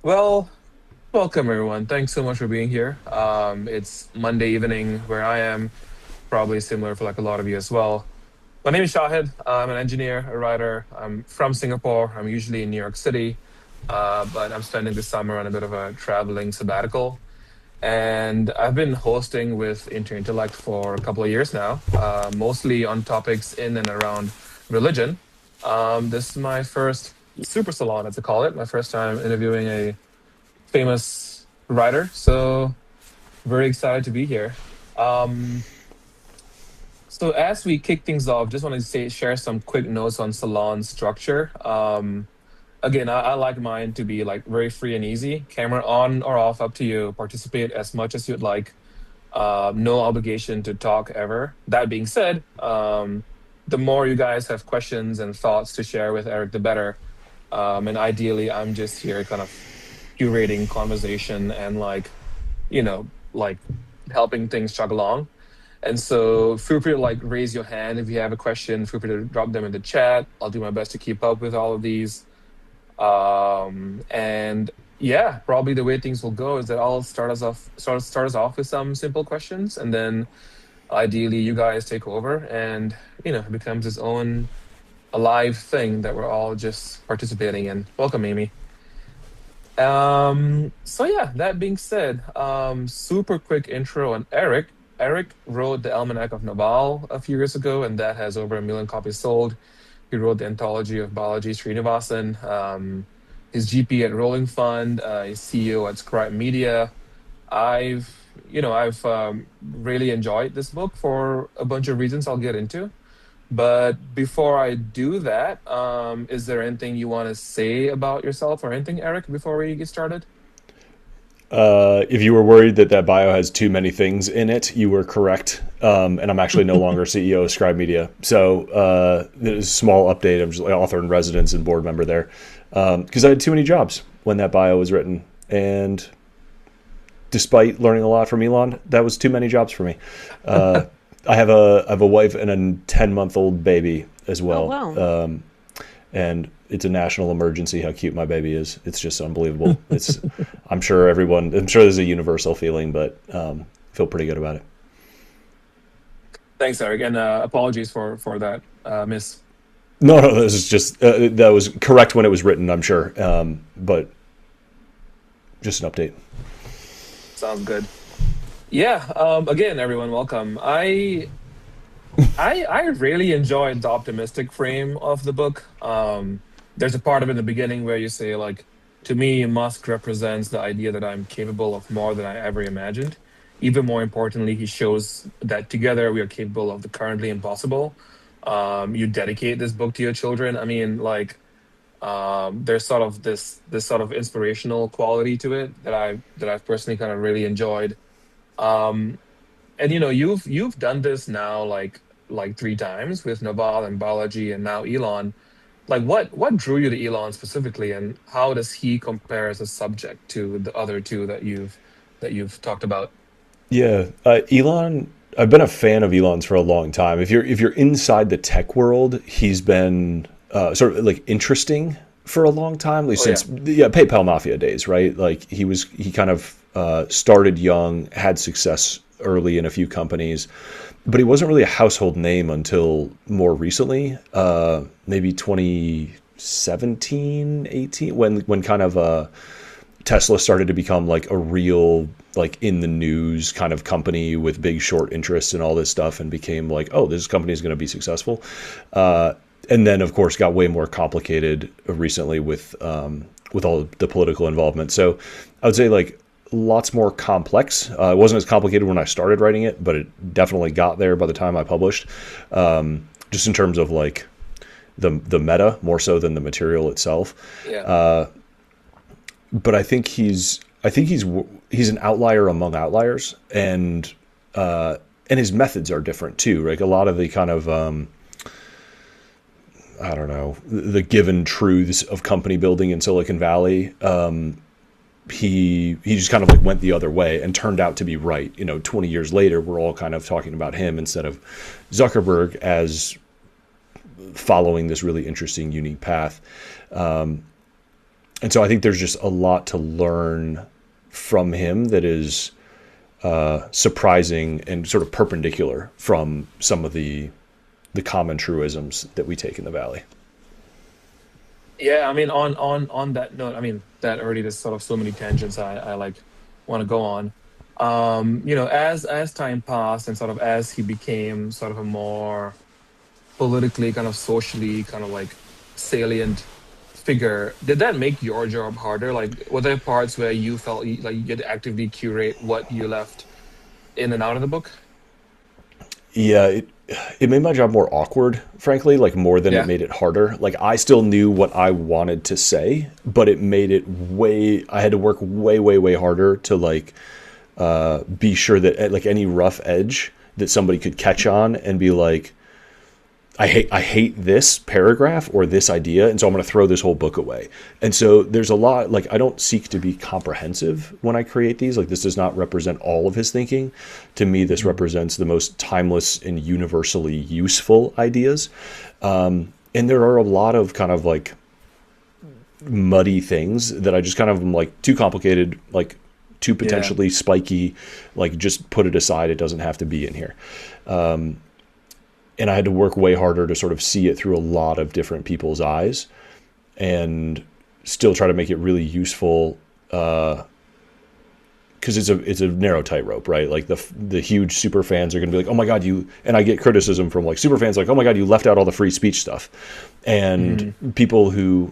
Well, welcome everyone. Thanks so much for being here. It's Monday evening where I am, probably similar for like a lot of you as well. My name is Shahid. I'm an engineer, a writer. I'm from Singapore. I'm usually in New York City, but I'm spending the summer on a bit of a traveling sabbatical. And I've been hosting with Intellect for a couple of years now, mostly on topics in and around religion. This is my first super salon, as I call it, my first time interviewing a famous writer. So very excited to be here. Um, so as we kick things off, just wanted to share some quick notes on salon structure. Again, I like mine to be like very free and easy. Camera on or off, up to you. Participate as much as you'd like. No obligation to talk ever. That being said, the more you guys have questions and thoughts to share with Eric, the better. And ideally, I'm just here kind of curating conversation and like helping things chug along. And so feel free to like raise your hand if you have a question. Feel free to drop them in the chat. I'll do my best to keep up with all of these. And yeah, probably the way things will go is that I'll start us off with some simple questions, and then ideally you guys take over, and it becomes its own alive thing that we're all just participating in. Welcome, Amy. So yeah, that being said, super quick intro on Eric. Eric wrote the Almanack of Naval a few years ago, and that has over 1 million copies sold. He wrote the Anthology of Balaji Srinivasan. His GP at Rolling Fund, his CEO at Scribe Media. I've really enjoyed this book for a bunch of reasons I'll get into. But before I do that, is there anything you want to say about yourself or anything, Eric, before we get started? If you were worried that that bio has too many things in it, you were correct. And I'm actually no longer CEO of Scribe Media. So there's a small update. I'm just like author in residence and board member there because I had too many jobs when that bio was written. And despite learning a lot from Elon, that was too many jobs for me. Uh, I have a wife and a 10-month-old baby as Oh, well. wow. And it's a national emergency how cute my baby is. It's just unbelievable. I'm sure there's a universal feeling, but feel pretty good about it. Thanks, Eric, and apologies for that miss. No, this is just that was correct when it was written, I'm sure. But just an update. Sounds good. Yeah. Again, everyone, welcome. I really enjoyed the optimistic frame of the book. There's a part of it in the beginning where you say, like, to me, Musk represents the idea that I'm capable of more than I ever imagined. Even more importantly, he shows that together we are capable of the currently impossible. You dedicate this book to your children. I mean, like, there's sort of this sort of inspirational quality to it that I've personally kind of really enjoyed. Um, and you've done this now like three times with Naval and Balaji and now Elon. Like what drew you to Elon specifically, and how does he compare as a subject to the other two that you've talked about? Yeah, Elon. I've been a fan of Elon's for a long time. If you're inside the tech world, he's been sort of like interesting for a long time, at least Oh yeah. since PayPal Mafia days, right? Like he kind of started young, had success early in a few companies, but he wasn't really a household name until more recently, maybe 2017, 18, when kind of Tesla started to become like a real like in the news kind of company with big short interests and all this stuff, and became like, oh, this company is going to be successful. And then of course got way more complicated recently with all the political involvement. So I would say like lots more complex. It wasn't as complicated when I started writing it, but it definitely got there by the time I published. Just in terms of like the meta more so than the material itself. Yeah. But I think he's an outlier among outliers, and his methods are different too. Like a lot of the kind of I don't know, the given truths of company building in Silicon Valley. He just kind of like went the other way and turned out to be right. 20 years later, we're all kind of talking about him instead of Zuckerberg as following this really interesting, unique path. And so I think there's just a lot to learn from him that is surprising and sort of perpendicular from some of the common truisms that we take in the Valley. Yeah, I mean, on that note, I mean, that already there's sort of so many tangents I like want to go on. As time passed and sort of as he became sort of a more politically kind of socially kind of like salient figure, did that make your job harder? Like, were there parts where you felt like you had to actively curate what you left in and out of the book? Yeah, it made my job more awkward, frankly, like more than it Yeah. made it harder. Like I still knew what I wanted to say, but it made it way I had to work way, way, way harder to like be sure that at like any rough edge that somebody could catch on and be like, I hate this paragraph or this idea, and so I'm going to throw this whole book away. And so there's a lot like I don't seek to be comprehensive when I create these. Like this does not represent all of his thinking. To me, this Mm. represents the most timeless and universally useful ideas. And there are a lot of kind of like muddy things that I just kind of am like too complicated, like too Yeah. potentially spiky, like just put it aside. It doesn't have to be in here. And I had to work way harder to sort of see it through a lot of different people's eyes and still try to make it really useful because it's a narrow tightrope, right? Like the huge super fans are going to be like, oh my god, you and I get criticism from like super fans like, oh my god, you left out all the free speech stuff, and Mm. people who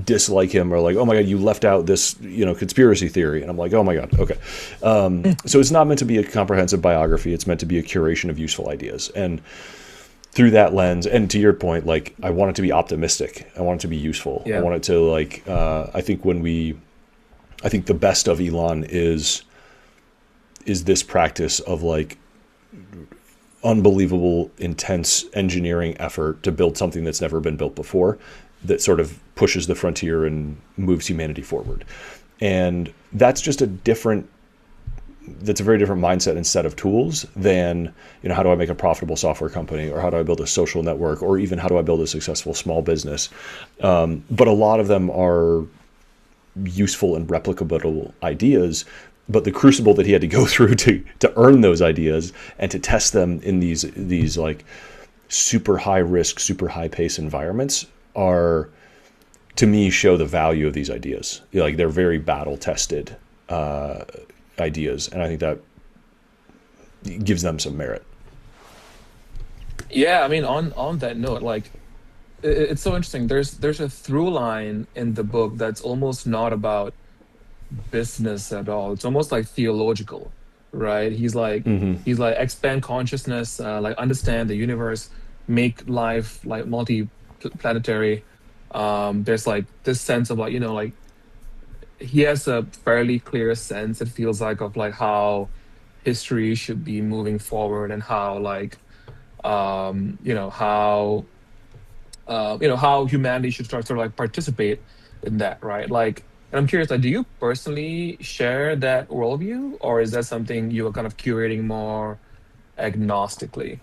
dislike him are like, oh my god, you left out this conspiracy theory, and I'm like, oh my god, okay. So it's not meant to be a comprehensive biography. It's meant to be a curation of useful ideas, and through that lens, and to your point, like I want it to be optimistic. I want it to be useful. I Yeah. want it to like. I think the best of Elon is this practice of like unbelievable, intense engineering effort to build something that's never been built before, that sort of pushes the frontier and moves humanity forward. And that's just that's a very different mindset and set of tools than, how do I make a profitable software company, or how do I build a social network, or even how do I build a successful small business. But a lot of them are useful and replicable ideas, but the crucible that he had to go through to earn those ideas and to test them in these like super high risk, super high pace environments are, to me, show the value of these ideas. Like they're very battle tested ideas, and I think that gives them some merit. Yeah, I mean, on that note, like it's so interesting. There's a through line in the book that's almost not about business at all. It's almost like theological, right? Hmm. He's like expand consciousness, like understand the universe, make life like multi-planetary. There's like this sense of like like he has a fairly clear sense, it feels like, of like how history should be moving forward, and how like how humanity should start sort of like participate in that, right? Like, and I'm curious, like, do you personally share that worldview, or is that something you are kind of curating more agnostically?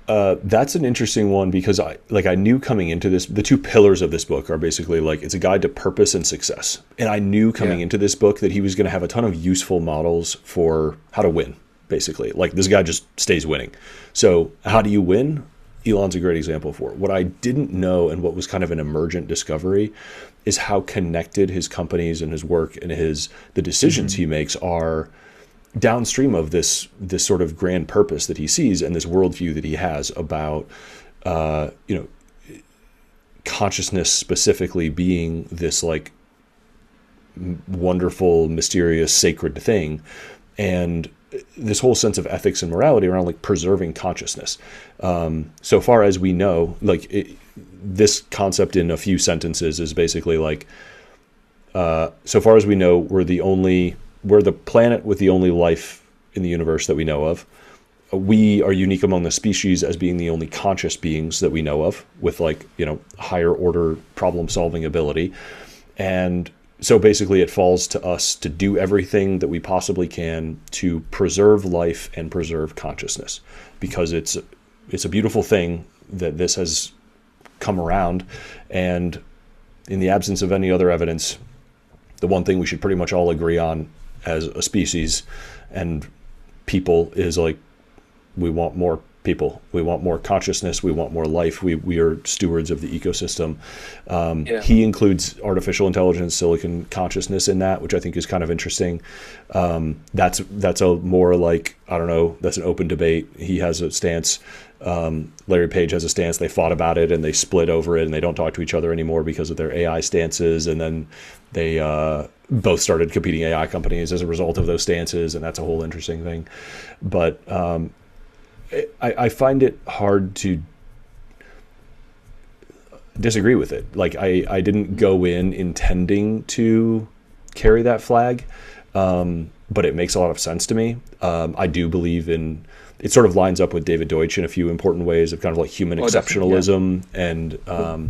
That's an interesting one because I knew coming into this, the two pillars of this book are basically like it's a guide to purpose and success. And I knew coming Yeah. into this book that he was going to have a ton of useful models for how to win, basically. Like this guy just stays winning. So how do you win? Elon's a great example for it. What I didn't know, and what was kind of an emergent discovery, is how connected his companies and his work and the decisions Hmm. he makes are downstream of this sort of grand purpose that he sees and this worldview that he has about uh, you know consciousness specifically being this like wonderful, mysterious, sacred thing, and this whole sense of ethics and morality around like preserving consciousness. So far as we know, this concept in a few sentences is basically like, so far as we know, we're the planet with the only life in the universe that we know of. We are unique among the species as being the only conscious beings that we know of with like, higher order problem solving ability. And so basically it falls to us to do everything that we possibly can to preserve life and preserve consciousness, because it's a beautiful thing that this has come around. And in the absence of any other evidence, the one thing we should pretty much all agree on as a species and people is like, we want more people. We want more consciousness. We want more life. We are stewards of the ecosystem. Yeah. He includes artificial intelligence, silicon consciousness in that, which I think is kind of interesting. That's a more like, I don't know, that's an open debate. He has a stance. Larry Page has a stance. They fought about it and they split over it and they don't talk to each other anymore because of their AI stances. And then they both started competing AI companies as a result of those stances. And that's a whole interesting thing. But I find it hard to disagree with it. Like I didn't go in intending to carry that flag, but it makes a lot of sense to me. I do believe in, it sort of lines up with David Deutsch in a few important ways of kind of like human exceptionalism, yeah.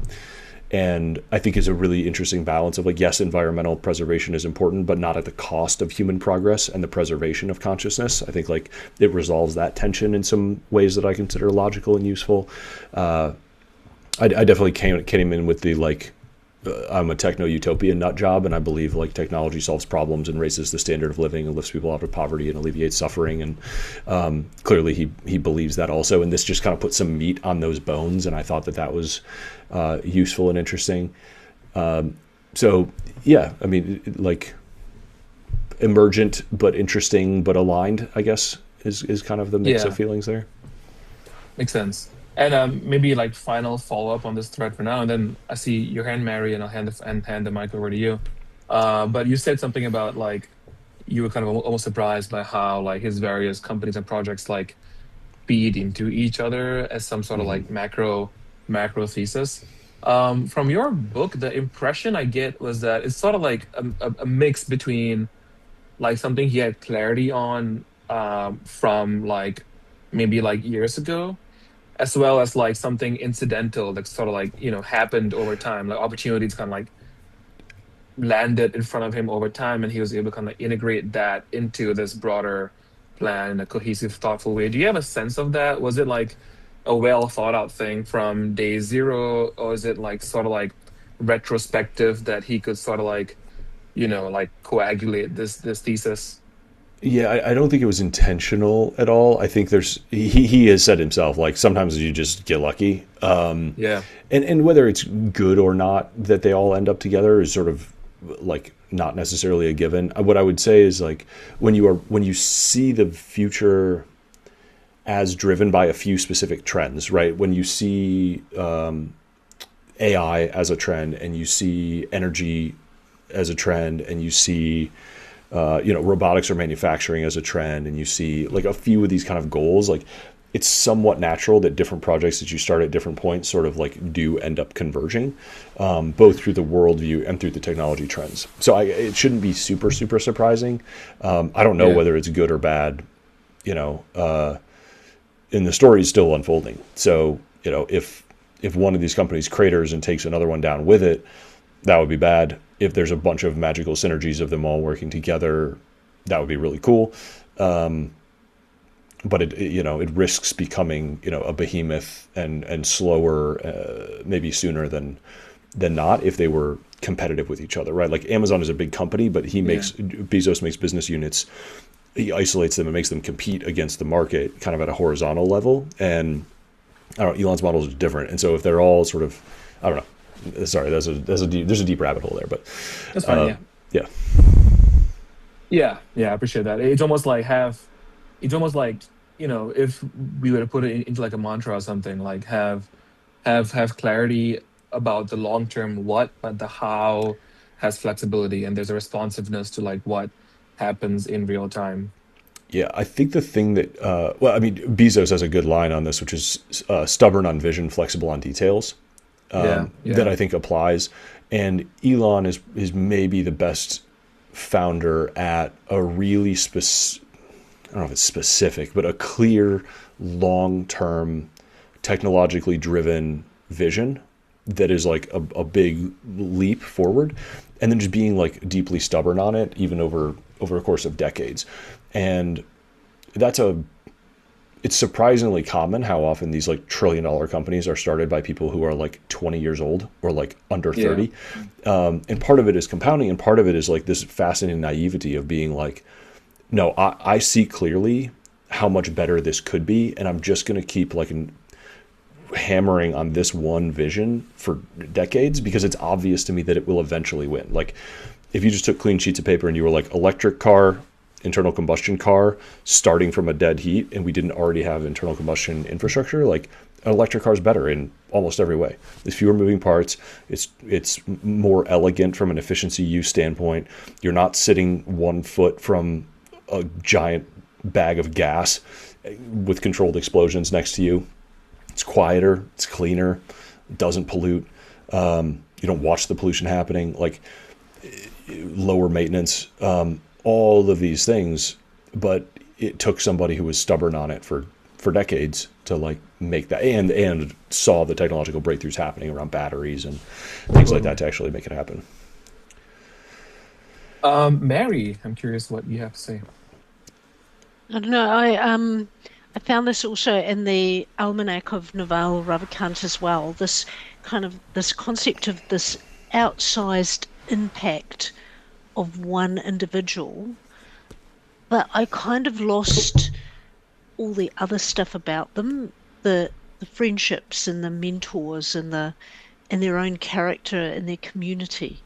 And I think is a really interesting balance of like, yes, environmental preservation is important, but not at the cost of human progress and the preservation of consciousness. I think like it resolves that tension in some ways that I consider logical and useful. I definitely came in with the like, I'm a techno-utopian nut job, and I believe like technology solves problems and raises the standard of living and lifts people out of poverty and alleviates suffering. And clearly he believes that also. And this just kind of put some meat on those bones. And I thought that was useful and interesting. So yeah, I mean, like emergent, but interesting, but aligned, I guess is kind of the mix of feelings there. Makes sense. And maybe like final follow up on this thread for now, and then I see your hand, Mary, and I'll hand the mic over to you. But you said something about like you were kind of almost surprised by how like his various companies and projects like feed into each other as some sort of like macro thesis. From your book, the impression I get was that it's sort of like a mix between like something he had clarity on from like maybe like years ago, as well as like something incidental that sort of like, happened over time, like opportunities kind of like landed in front of him over time, and he was able to kind of integrate that into this broader plan in a cohesive, thoughtful way. Do you have a sense of that? Was it like a well thought out thing from day zero, or is it like sort of like retrospective that he could sort of like, like coagulate this thesis? Yeah, I don't think it was intentional at all. I think he has said himself, like sometimes you just get lucky. Yeah. And whether it's good or not that they all end up together is sort of like not necessarily a given. What I would say is like when you see the future as driven by a few specific trends, right? When you see AI as a trend, and you see energy as a trend, and you see robotics or manufacturing as a trend, and you see like a few of these kind of goals, like it's somewhat natural that different projects that you start at different points sort of like do end up converging, both through the worldview and through the technology trends. So it shouldn't be super, super surprising. I don't know whether it's good or bad, and the story is still unfolding. So, if one of these companies craters and takes another one down with it, that would be bad. If there's a bunch of magical synergies of them all working together, that would be really cool. But it risks becoming, a behemoth and slower, maybe sooner than not if they were competitive with each other, right? Like Amazon is a big company, but Bezos makes business units. He isolates them and makes them compete against the market kind of at a horizontal level. And I don't know, Elon's models are different. And so if they're all sort of, I don't know, sorry, there's a deep rabbit hole there, but that's fine. Yeah, I appreciate that. It's almost like if we were to put it into like a mantra or something, like have clarity about the long term what, but the how has flexibility, and there's a responsiveness to like what happens in real time. Yeah, I think the thing that, Bezos has a good line on this, which is stubborn on vision, flexible on details. That I think applies. And Elon is maybe the best founder at a really I don't know if it's specific, but a clear, long-term, technologically driven vision that is like a big leap forward, and then just being like deeply stubborn on it, even over a course of decades. And it's it's surprisingly common how often these like trillion-dollar companies are started by people who are like 20 years old or like under Yeah. 30. And part of it is compounding, and part of it is like this fascinating naivety of being like, no, I see clearly how much better this could be, and I'm just going to keep like hammering on this one vision for decades because it's obvious to me that it will eventually win. Like if you just took clean sheets of paper and you were like electric car, internal combustion car, starting from a dead heat, and we didn't already have internal combustion infrastructure, like an electric car is better in almost every way. There's fewer moving parts. It's more elegant from an efficiency use standpoint. You're not sitting 1 foot from a giant bag of gas with controlled explosions next to you. It's quieter, it's cleaner, it doesn't pollute. You don't watch the pollution happening, like lower maintenance, all of these things. But it took somebody who was stubborn on it for decades to like make that, and saw the technological breakthroughs happening around batteries and things like that to actually make it happen. Mary, I'm curious what you have to say. I don't know. I found this also in the Almanack of Naval Ravikant as well. This concept of this outsized impact of one individual, but I kind of lost all the other stuff about them, the friendships and the mentors and their own character and their community.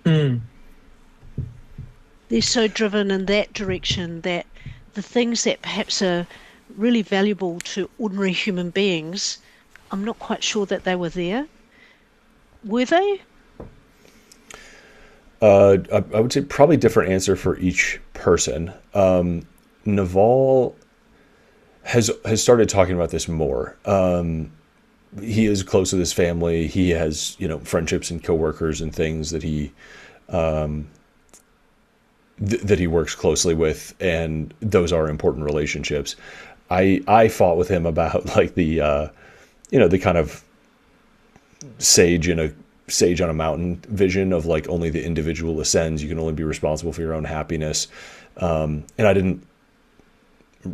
Hmm. They're so driven in that direction that the things that perhaps are really valuable to ordinary human beings, I'm not quite sure that they were there. Were they? I would say probably different answer for each person. Naval has started talking about this more. He is close with his family. He has friendships and coworkers and things that he works closely with, and those are important relationships. I fought with him about like the kind of sage on a mountain vision of like only the individual ascends. You can only be responsible for your own happiness. And I didn't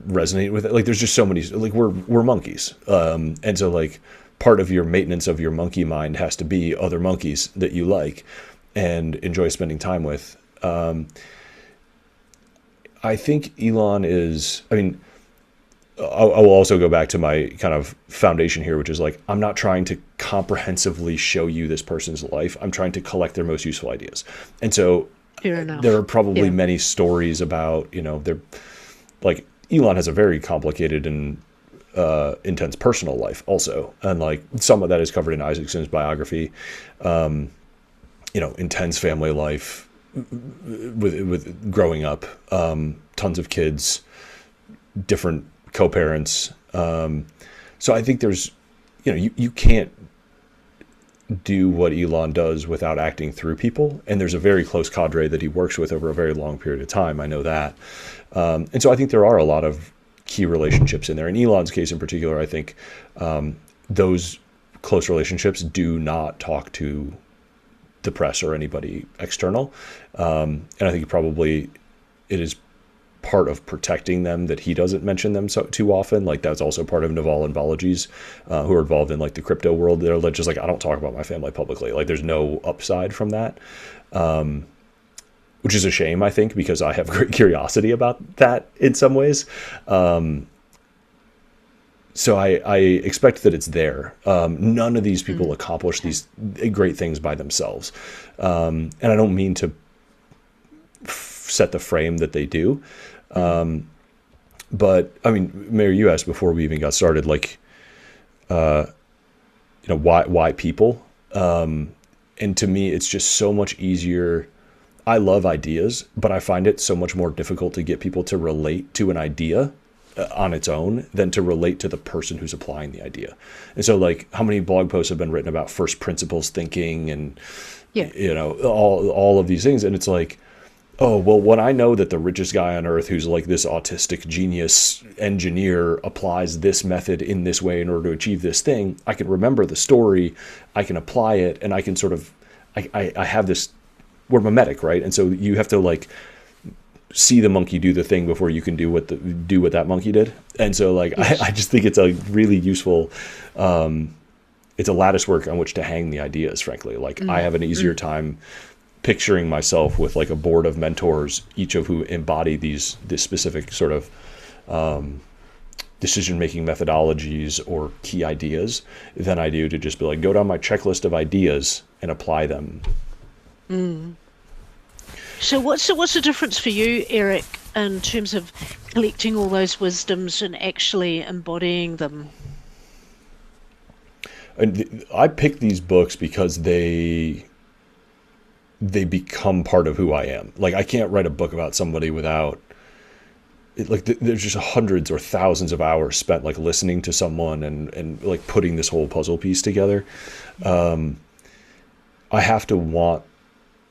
resonate with it. Like there's just so many, like we're monkeys. And so like part of your maintenance of your monkey mind has to be other monkeys that you like and enjoy spending time with. I think Elon is, I mean, I will also go back to my kind of foundation here, which is like, I'm not trying to comprehensively show you this person's life. I'm trying to collect their most useful ideas. And so Fair enough. there are probably Yeah. many stories about, they're like Elon has a very complicated and intense personal life also. And like some of that is covered in Isaacson's biography, intense family life with growing up, tons of kids, different co-parents. So I think there's, you can't do what Elon does without acting through people. And there's a very close cadre that he works with over a very long period of time. I know that. And so I think there are a lot of key relationships in there. In Elon's case in particular, I think those close relationships do not talk to the press or anybody external. And I think probably it is part of protecting them that he doesn't mention them too often. Like that's also part of Naval and Balaji's, who are involved in like the crypto world. They're just like, I don't talk about my family publicly. Like there's no upside from that, which is a shame, I think, because I have great curiosity about that in some ways. So I expect that it's there. None of these people accomplish these great things by themselves. And I don't mean to set the frame that they do. But I mean, Mary, you asked before we even got started, like, why people? And to me, it's just so much easier. I love ideas, but I find it so much more difficult to get people to relate to an idea on its own than to relate to the person who's applying the idea. And so like how many blog posts have been written about first principles thinking and, Yeah. all of these things. And it's like, oh, well, when I know that the richest guy on earth who's like this autistic genius engineer applies this method in this way in order to achieve this thing, I can remember the story, I can apply it, and I can sort of, I have this, we're mimetic, right? And so you have to like see the monkey do the thing before you can do what that monkey did. And so like, Yes. I just think it's a really useful, it's a lattice work on which to hang the ideas, frankly. Like I have an easier time picturing myself with like a board of mentors, each of who embody this specific sort of decision-making methodologies or key ideas than I do to just be like, go down my checklist of ideas and apply them. So what's the difference for you, Eric, in terms of collecting all those wisdoms and actually embodying them? And I pick these books because they become part of who I am. Like I can't write a book about somebody without like there's just hundreds or thousands of hours spent like listening to someone and like putting this whole puzzle piece together. I have to want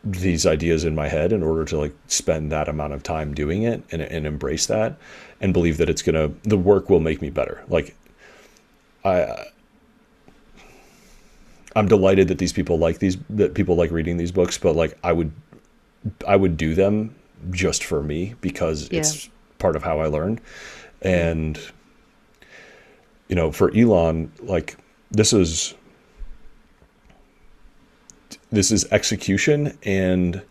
these ideas in my head in order to like spend that amount of time doing it and embrace that and believe that the work will make me better. Like I'm delighted that that people like reading these books, but like I would do them just for me because Yeah. it's part of how I learn. And, for Elon, like this is execution, and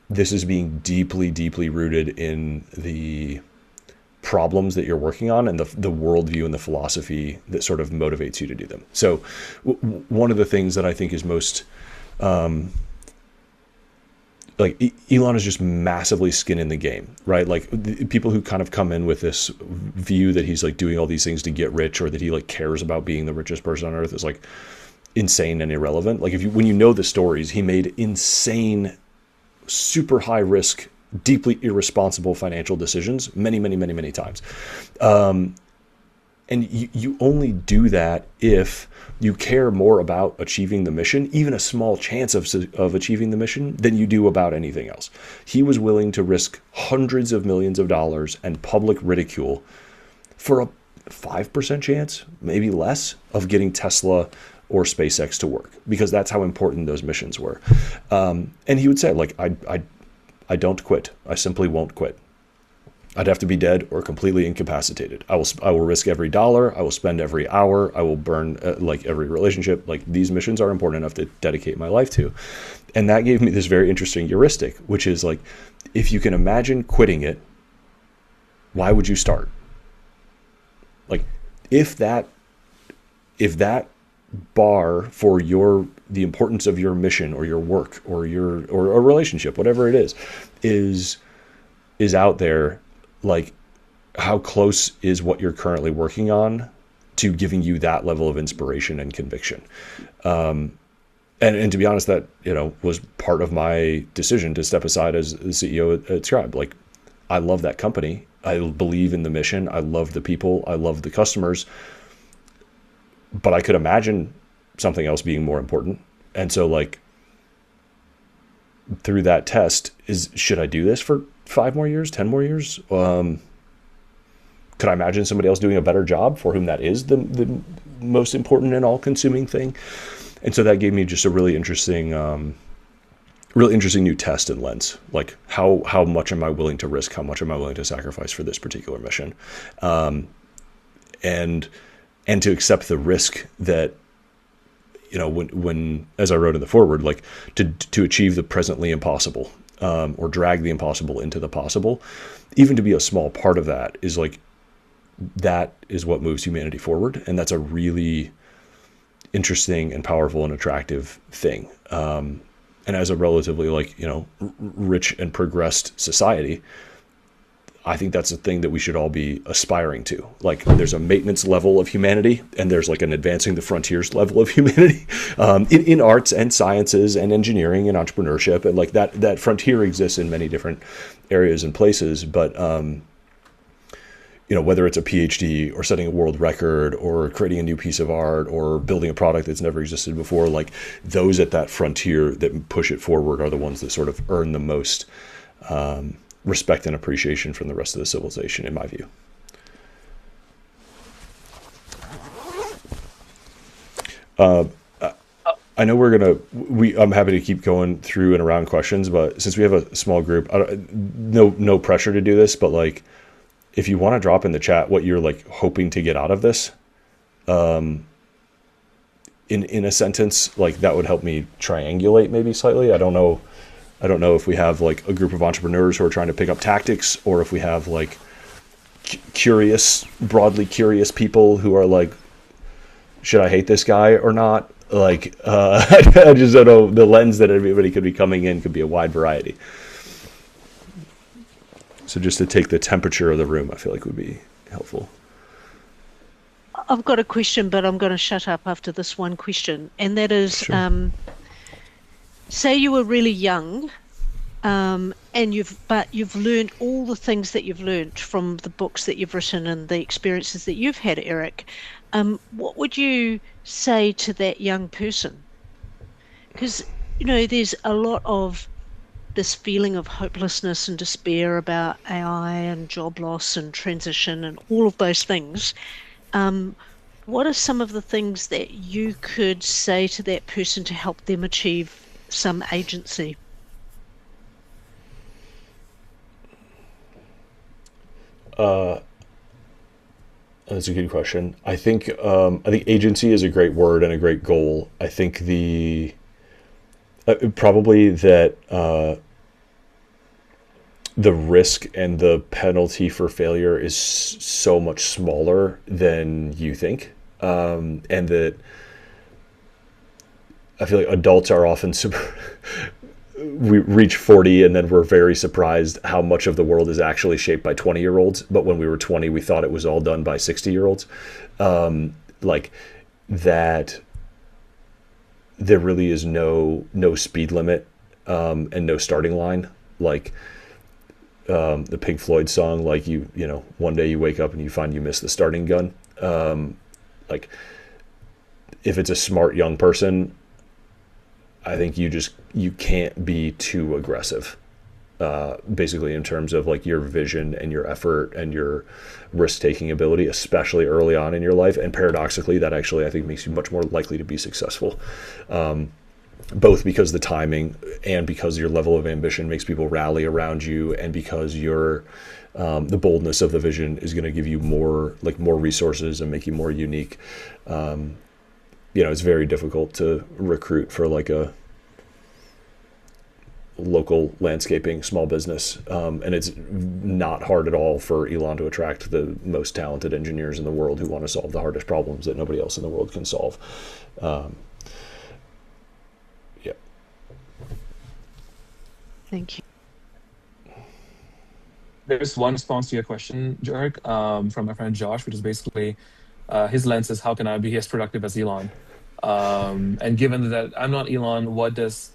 this is being deeply, deeply rooted in the problems that you're working on and the worldview and the philosophy that sort of motivates you to do them. So one of the things that I think is most, like Elon is just massively skin in the game, right? Like people who kind of come in with this view that he's like doing all these things to get rich or that he like cares about being the richest person on earth is like insane and irrelevant. Like when you know the stories, he made insane, super high risk, deeply irresponsible financial decisions many, many, many, many times. And you only do that if you care more about achieving the mission, even a small chance of achieving the mission, than you do about anything else. He was willing to risk hundreds of millions of dollars and public ridicule for a 5% chance, maybe less, of getting Tesla or SpaceX to work, because that's how important those missions were. And he would say, like, I don't quit. I simply won't quit. I'd have to be dead or completely incapacitated. I will risk every dollar. I will spend every hour. I will burn like every relationship. Like these missions are important enough to dedicate my life to. And that gave me this very interesting heuristic, which is like, if you can imagine quitting it, why would you start? Like if that bar for the importance of your mission or your work or a relationship, whatever it is out there, like how close is what you're currently working on to giving you that level of inspiration and conviction? And to be honest, that, was part of my decision to step aside as the CEO at Scribe. Like, I love that company. I believe in the mission. I love the people. I love the customers, but I could imagine something else being more important. And so like through that test should I do this for 5 more years, 10 more years? Could I imagine somebody else doing a better job for whom that is the most important and all-consuming thing? And so that gave me just a really interesting new test and lens. Like how much am I willing to risk? How much am I willing to sacrifice for this particular mission? And to accept the risk that, when as I wrote in the foreword, like to achieve the presently impossible, or drag the impossible into the possible, even to be a small part of that is like, that is what moves humanity forward. And that's a really interesting and powerful and attractive thing. And as a relatively rich and progressed society, I think that's a thing that we should all be aspiring to. Like there's a maintenance level of humanity and there's like an advancing the frontiers level of humanity, in arts and sciences and engineering and entrepreneurship. And like that frontier exists in many different areas and places. But, whether it's a PhD or setting a world record or creating a new piece of art or building a product that's never existed before, like those at that frontier that push it forward are the ones that sort of earn the most, respect and appreciation from the rest of the civilization, in my view. I know I'm happy to keep going through and around questions, but since we have a small group, no pressure to do this, but like, if you want to drop in the chat what you're like hoping to get out of this, in a sentence, like that would help me triangulate maybe slightly. I don't know if we have like a group of entrepreneurs who are trying to pick up tactics, or if we have like broadly curious people who are like, should I hate this guy or not? Like, I just don't know. The lens that everybody could be coming in could be a wide variety. So just to take the temperature of the room, I feel like would be helpful. I've got a question, but I'm going to shut up after this one question. And that is, Sure. say you were really young, and you've learned all the things that you've learned from the books that you've written and the experiences that you've had, Eric. What would you say to that young person? Because, there's a lot of this feeling of hopelessness and despair about AI and job loss and transition and all of those things. What are some of the things that you could say to that person to help them achieve some agency? That's a good question. I think agency is a great word and a great goal. I think probably that the risk and the penalty for failure is so much smaller than you think, and that I feel like adults are often we reach 40 and then we're very surprised how much of the world is actually shaped by 20-year-olds. But when we were 20, we thought it was all done by 60-year-olds. Like that, there really is no speed limit, and no starting line. Like the Pink Floyd song, like one day you wake up and you find you missed the starting gun. Like if it's a smart young person, I think you can't be too aggressive, basically in terms of like your vision and your effort and your risk-taking ability, especially early on in your life. And paradoxically, that actually I think makes you much more likely to be successful, both because the timing and because your level of ambition makes people rally around you, and because the boldness of the vision is going to give you more resources and make you more unique. It's very difficult to recruit for like a local landscaping small business. And it's not hard at all for Elon to attract the most talented engineers in the world who want to solve the hardest problems that nobody else in the world can solve. Yeah. Thank you. There's one response to your question, Jarek, from my friend Josh, which is basically his lens is, how can I be as productive as Elon? And given that I'm not Elon, what does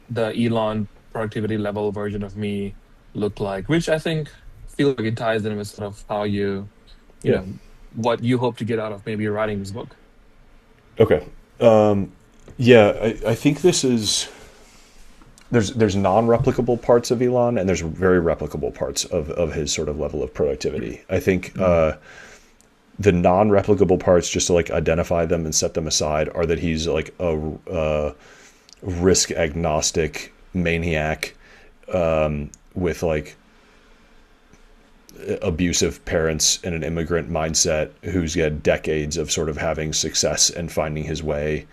the Elon productivity level version of me look like? Which I think feel like it ties in with sort of how you know, what you hope to get out of maybe writing this book. Okay. I think this is, there's non-replicable parts of Elon, and there's very replicable parts of his sort of level of productivity. I think the non-replicable parts, just to like identify them and set them aside, are that he's like a risk agnostic maniac, with like abusive parents and an immigrant mindset, who's got decades of sort of having success and finding his way,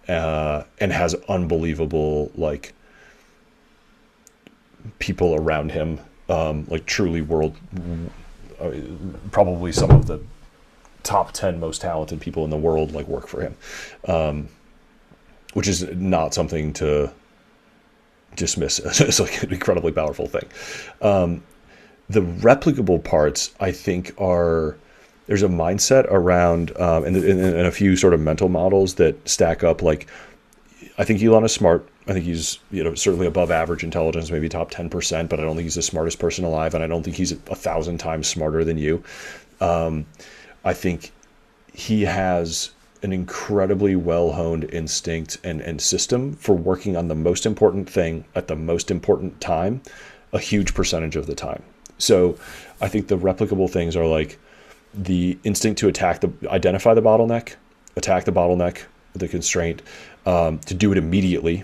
and has unbelievable like people around him, like truly probably some of the top 10 most talented people in the world like work for him, which is not something to dismiss. It's like an incredibly powerful thing. The replicable parts, I think, there's a mindset around, and a few sort of mental models that stack up. Like, I think Elon is smart. I think he's certainly above average intelligence, maybe top 10%, but I don't think he's the smartest person alive, and I don't think he's 1,000 times smarter than you. I think he has an incredibly well-honed instinct and system for working on the most important thing at the most important time, a huge percentage of the time. So I think the replicable things are like the instinct to identify the bottleneck, attack the bottleneck, the constraint, to do it immediately.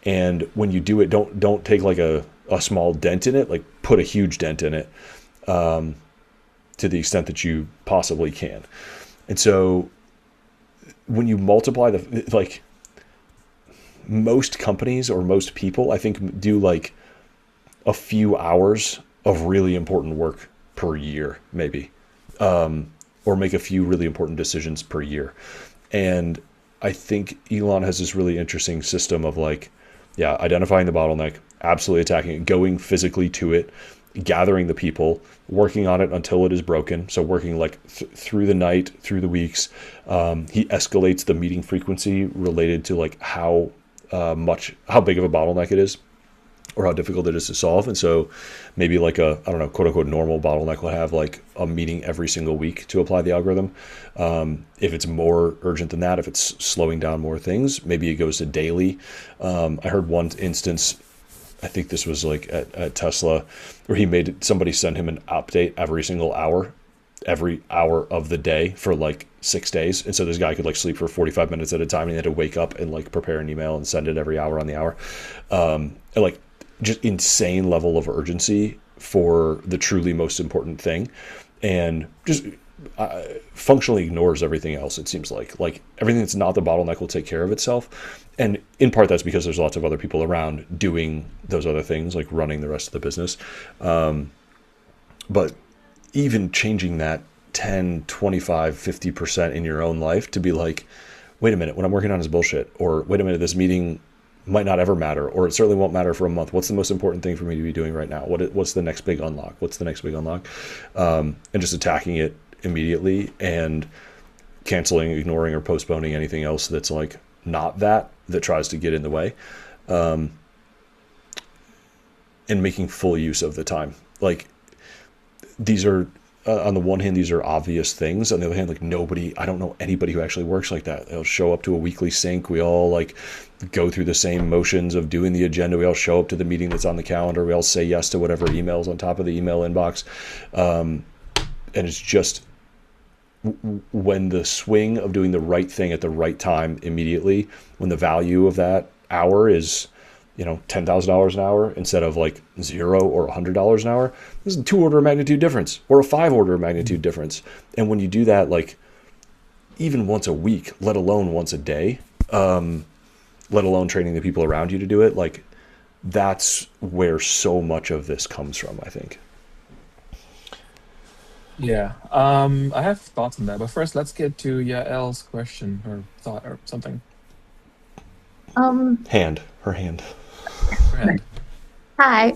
And when you do it, don't take like a small dent in it, like put a huge dent in it, to the extent that you possibly can. And so when you multiply like most companies or most people, I think, do like a few hours of really important work per year, maybe, or make a few really important decisions per year. And I think Elon has this really interesting system of like, yeah, identifying the bottleneck, absolutely attacking it, going physically to it, gathering the people, working on it until it is broken. So working like through the night, through the weeks. He escalates the meeting frequency related to like how big of a bottleneck it is, or how difficult it is to solve. And so maybe like a, I don't know, quote unquote normal bottleneck will have like a meeting every single week to apply the algorithm. If it's more urgent than that, if it's slowing down more things, maybe it goes to daily. I heard one instance, I think this was like at Tesla, where he made somebody send him an update every hour of the day for like 6 days. And so this guy could like sleep for 45 minutes at a time, and he had to wake up and like prepare an email and send it every hour on the hour. And like just insane level of urgency for the truly most important thing, and just functionally ignores everything else. It seems like everything that's not the bottleneck will take care of itself. And in part that's because there's lots of other people around doing those other things, like running the rest of the business. But even changing that 10, 25, 50% in your own life to be like, wait a minute, what I'm working on is bullshit, or wait a minute, this meeting might not ever matter, or it certainly won't matter for a month. What's the most important thing for me to be doing right now? What's the next big unlock? And just attacking it immediately, and canceling, ignoring, or postponing anything else that's like not that tries to get in the way, and making full use of the time. Like, these are, on the one hand, these are obvious things. On the other hand, like I don't know anybody who actually works like that. They'll show up to a weekly sync. We all like go through the same motions of doing the agenda. We all show up to the meeting that's on the calendar. We all say yes to whatever emails on top of the email inbox. And it's just when the swing of doing the right thing at the right time immediately, when the value of that hour is, $10,000 an hour instead of like $0 or $100 an hour, this is a 2 order of magnitude difference, or a 5 order of magnitude difference. And when you do that, like even once a week, let alone once a day, let alone training the people around you to do it, like that's where so much of this comes from, I think. Yeah. I have thoughts on that, but first let's get to Yael's question or thought or something. Her hand. Go ahead. Hi.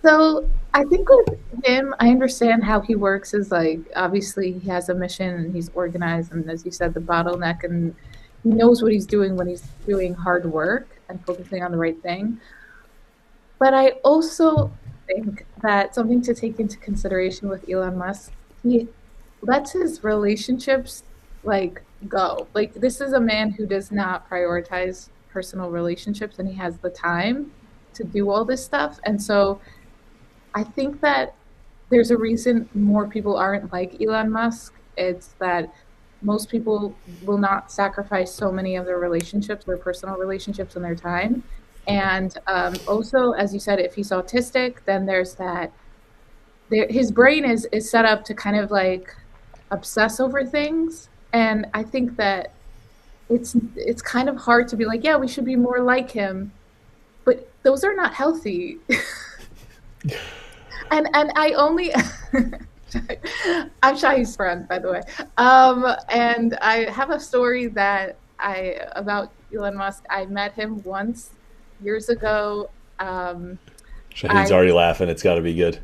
So I think with him, I understand how he works is like, obviously he has a mission and he's organized, and as you said, the bottleneck, and he knows what he's doing when he's doing hard work and focusing on the right thing. But I also think that something to take into consideration with Elon Musk, he lets his relationships like go. Like, this is a man who does not prioritize personal relationships, and he has the time to do all this stuff. And so I think that there's a reason more people aren't like Elon Musk. It's that most people will not sacrifice so many of their relationships, their personal relationships, and their time. And also, as you said, if he's autistic, then there's that. His brain is set up to kind of like obsess over things. And I think that it's kind of hard to be like, yeah, we should be more like him. But those are not healthy. and I only I'm Shahi's friend, by the way. And I have a story about Elon Musk. I met him once years ago. Shahid's already laughing. It's got to be good.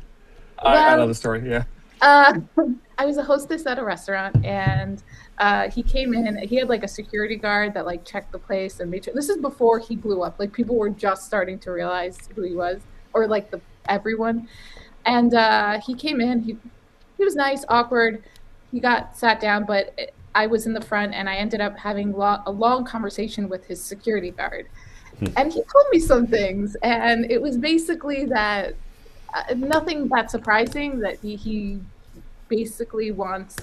I know the story. Yeah. I was a hostess at a restaurant, and he came in. He had like a security guard that like checked the place and made sure. This is before he blew up. Like, people were just starting to realize who he was, or like everyone. And he came in. He was nice, awkward. He got sat down, but I was in the front, and I ended up having a long conversation with his security guard. And he told me some things, and it was basically that nothing that surprising, that he basically wants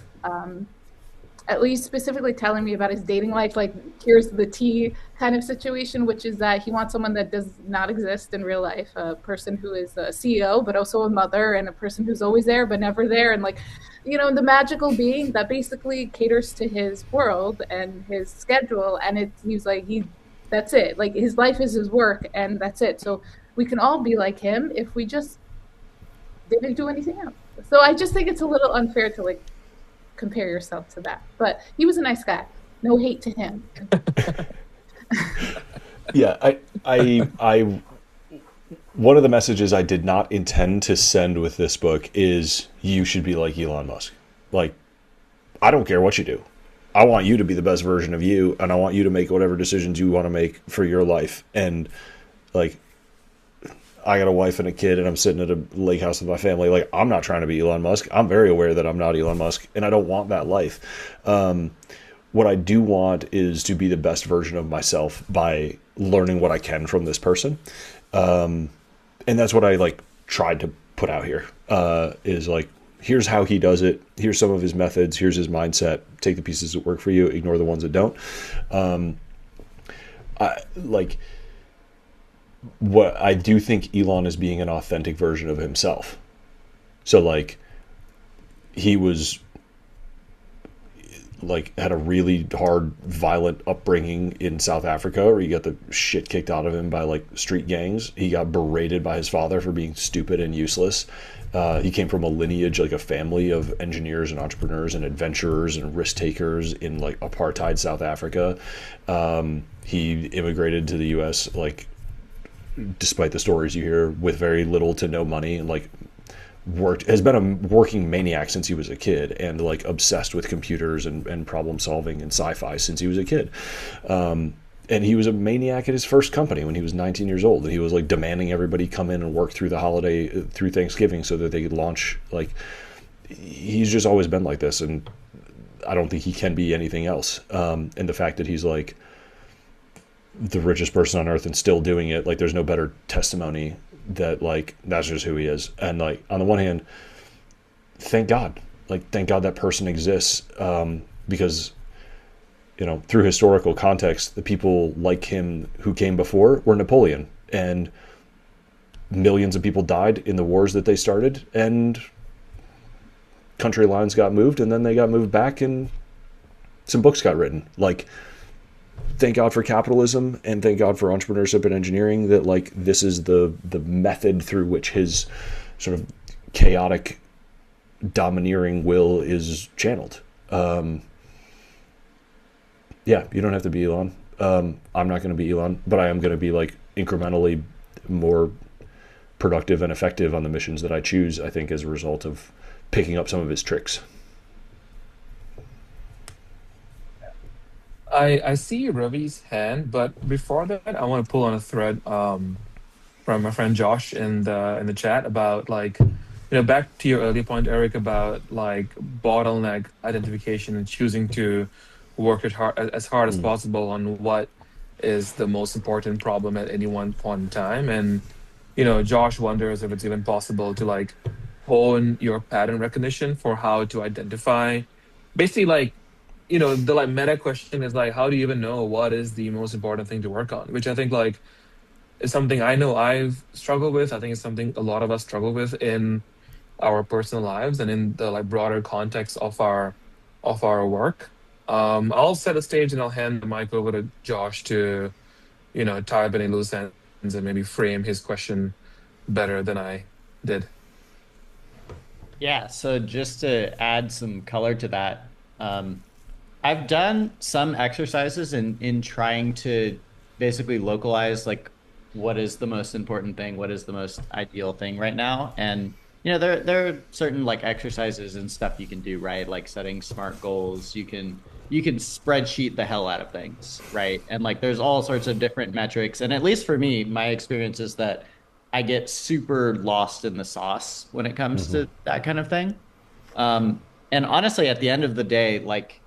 at least specifically telling me about his dating life, like here's the tea kind of situation, which is that he wants someone that does not exist in real life, a person who is a CEO, but also a mother, and a person who's always there, but never there. And like, the magical being that basically caters to his world and his schedule. And he's like, that's it. Like his life is his work and that's it. So we can all be like him if we just didn't do anything else. So I just think it's a little unfair to like compare yourself to that. But he was a nice guy. No hate to him. Yeah, I one of the messages I did not intend to send with this book is you should be like Elon Musk. Like, I don't care what you do. I want you to be the best version of you, and I want you to make whatever decisions you want to make for your life. And like, I got a wife and a kid, and I'm sitting at a lake house with my family. Like, I'm not trying to be Elon Musk. I'm very aware that I'm not Elon Musk, and I don't want that life. What I do want is to be the best version of myself by learning what I can from this person. And that's what I like tried to put out here, is like, here's how he does it. Here's some of his methods. Here's his mindset. Take the pieces that work for you. Ignore the ones that don't. What I do think Elon is being an authentic version of himself. So like, he was like had a really hard, violent upbringing in South Africa, where he got the shit kicked out of him by like street gangs. He got berated by his father for being stupid and useless. He came from a lineage, like a family of engineers and entrepreneurs and adventurers and risk takers in like apartheid South Africa. He immigrated to the U.S. like, despite the stories you hear, with very little to no money, and like has been a working maniac since he was a kid, and like obsessed with computers and problem solving and sci-fi since he was a kid. And he was a maniac at his first company when he was 19 years old, and he was like demanding everybody come in and work through the holiday, through Thanksgiving, so that they could launch. Like, he's just always been like this, and I don't think he can be anything else. And the fact that he's like the richest person on earth and still doing it, like, there's no better testimony that like that's just who he is. And like, on the one hand, thank God that person exists, because through historical context, the people like him who came before were Napoleon, and millions of people died in the wars that they started, and country lines got moved, and then they got moved back, and some books got written. Like, thank God for capitalism, and thank God for entrepreneurship and engineering, that like this is the method through which his sort of chaotic, domineering will is channeled. Yeah, you don't have to be Elon. I'm not going to be Elon, but I am going to be like incrementally more productive and effective on the missions that I choose, I think, as a result of picking up some of his tricks. I see Ravi's hand, but before that, I want to pull on a thread from my friend Josh in the chat about like, back to your earlier point, Eric, about like bottleneck identification and choosing to work as hard as possible on what is the most important problem at any one point in time. And Josh wonders if it's even possible to like hone your pattern recognition for how to identify, basically, like, the like meta question is like, how do you even know what is the most important thing to work on? Which I think like is something I know I've struggled with. I think it's something a lot of us struggle with in our personal lives and in the like broader context of our work. I'll set the stage and I'll hand the mic over to Josh to, tie up any loose ends and maybe frame his question better than I did. Yeah, so just to add some color to that, I've done some exercises in trying to basically localize like what is the most important thing, what is the most ideal thing right now. And there are certain like exercises and stuff you can do, right? Like setting SMART goals. You can spreadsheet the hell out of things, right? And like there's all sorts of different metrics. And at least for me, my experience is that I get super lost in the sauce when it comes to that kind of thing. And honestly, at the end of the day, like,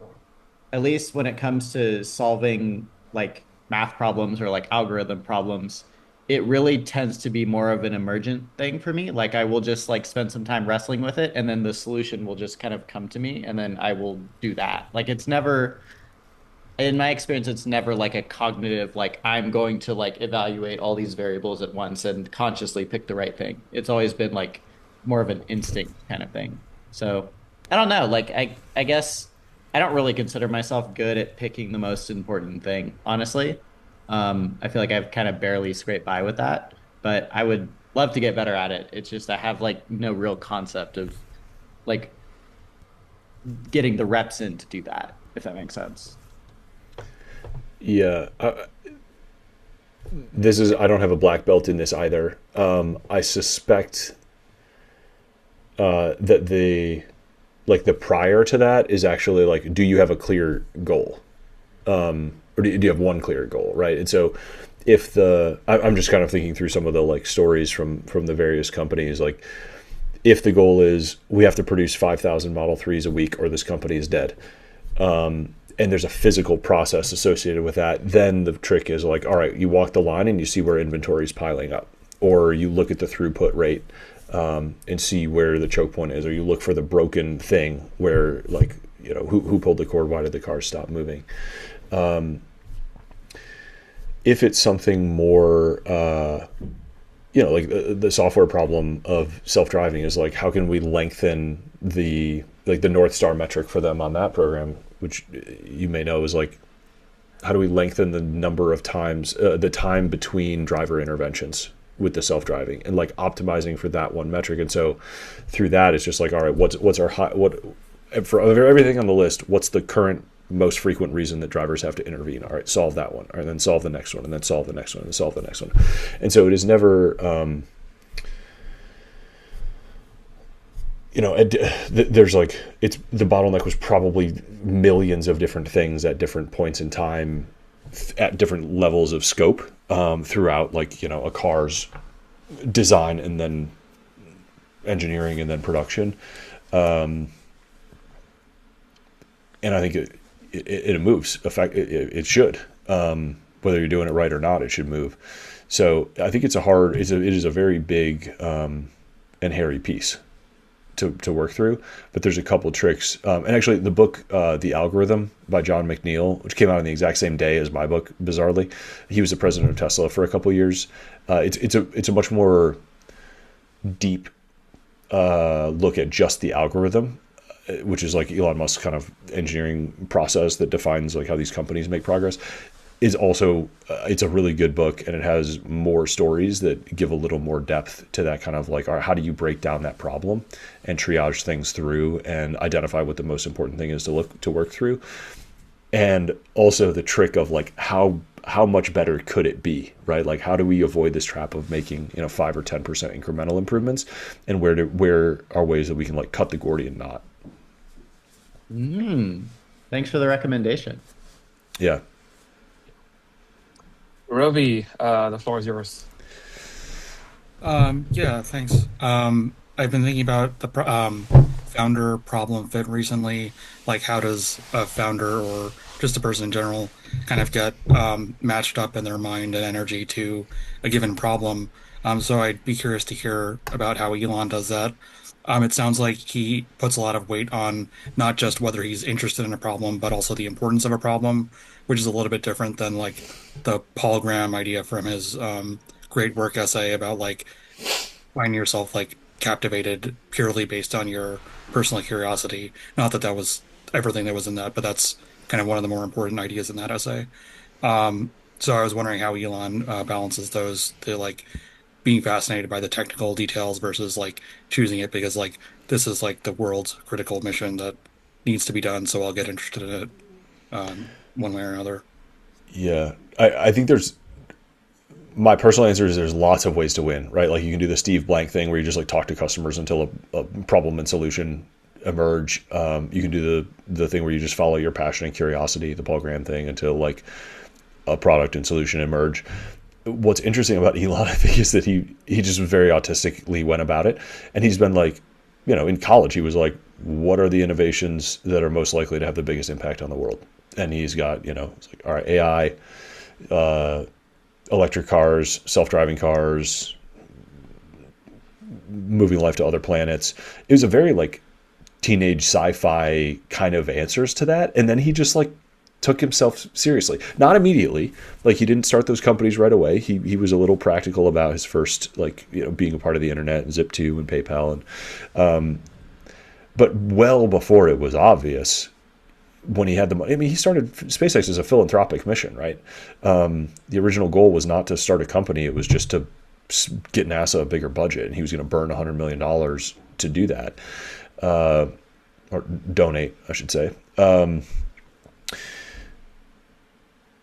at least when it comes to solving like math problems or like algorithm problems, it really tends to be more of an emergent thing for me. Like I will just like spend some time wrestling with it, and then the solution will just kind of come to me, and then I will do that. Like it's never, in my experience, it's never like a cognitive, like I'm going to like evaluate all these variables at once and consciously pick the right thing. It's always been like more of an instinct kind of thing. So I don't know. Like I guess I don't really consider myself good at picking the most important thing, honestly. I feel like I've kind of barely scraped by with that, but I would love to get better at it. It's just I have like no real concept of like getting the reps in to do that, if that makes sense. Yeah. This is, I don't have a black belt in this either. I suspect that the prior to that is actually like, do you have a clear goal? Or do you have one clear goal, right? And so if I'm just kind of thinking through some of the like stories from the various companies, like if the goal is we have to produce 5,000 Model 3s a week or this company is dead, and there's a physical process associated with that, then the trick is like, all right, you walk the line and you see where inventory is piling up, or you look at the throughput rate and see where the choke point is, or you look for the broken thing where like, who pulled the cord, why did the car stop moving? If it's something more, like the software problem of self-driving is like, how can we lengthen the North Star metric for them on that program, which you may know is like, how do we lengthen the number of times, the time between driver interventions with the self-driving, and like optimizing for that one metric. And so through that, it's just like, all right, what's our for everything on the list, what's the current most frequent reason that drivers have to intervene? All right, solve that one, and then solve the next one, and then solve the next one, and then solve the next one. And so it is never, there's like, the bottleneck was probably millions of different things at different points in time, at different levels of scope, throughout like, a car's design and then engineering and then production. And I think it moves. It should. Whether you're doing it right or not, it should move. So I think it is a very big and hairy piece to work through. But there's a couple tricks. And actually, the book The Algorithm by John McNeil, which came out on the exact same day as my book, bizarrely, he was the president of Tesla for a couple of years. It's a much more deep look at just the algorithm, which is like Elon Musk's kind of engineering process that defines like how these companies make progress. Is also it's a really good book, and it has more stories that give a little more depth to that kind of like, how do you break down that problem and triage things through and identify what the most important thing is to work through, and also the trick of like how much better could it be, right? Like, how do we avoid this trap of making 5 or 10% incremental improvements, and where are ways that we can like cut the Gordian knot? Thanks for the recommendation. Yeah. Rovi, the floor is yours. Yeah, thanks. I've been thinking about the founder problem fit recently. Like, how does a founder or just a person in general kind of get matched up in their mind and energy to a given problem? So I'd be curious to hear about how Elon does that. It sounds like he puts a lot of weight on not just whether he's interested in a problem, but also the importance of a problem, which is a little bit different than like the Paul Graham idea from his great work essay about like finding yourself like captivated purely based on your personal curiosity. Not that that was everything that was in that, but that's kind of one of the more important ideas in that essay. So I was wondering how Elon balances those, the like being fascinated by the technical details versus like choosing it because like this is like the world's critical mission that needs to be done, so I'll get interested in it one way or another. Yeah, I think my personal answer is there's lots of ways to win, right? Like you can do the Steve Blank thing where you just like talk to customers until a problem and solution emerge. You can do the thing where you just follow your passion and curiosity, the Paul Graham thing, until like a product and solution emerge. What's interesting about Elon, I think, is that he just very autistically went about it. And he's been like, in college, he was like, what are the innovations that are most likely to have the biggest impact on the world? And he's got, it's like, all right, AI, electric cars, self-driving cars, moving life to other planets. It was a very like teenage sci-fi kind of answers to that. And then he just like took himself seriously. Not immediately. Like he didn't start those companies right away. He was a little practical about his first, like, you know, being a part of the internet and Zip2 and PayPal. And but well before it was obvious, when he had the money, I mean, he started SpaceX as a philanthropic mission, right? The original goal was not to start a company. It was just to get NASA a bigger budget. And he was going to burn $100 million to do that. Or donate, I should say.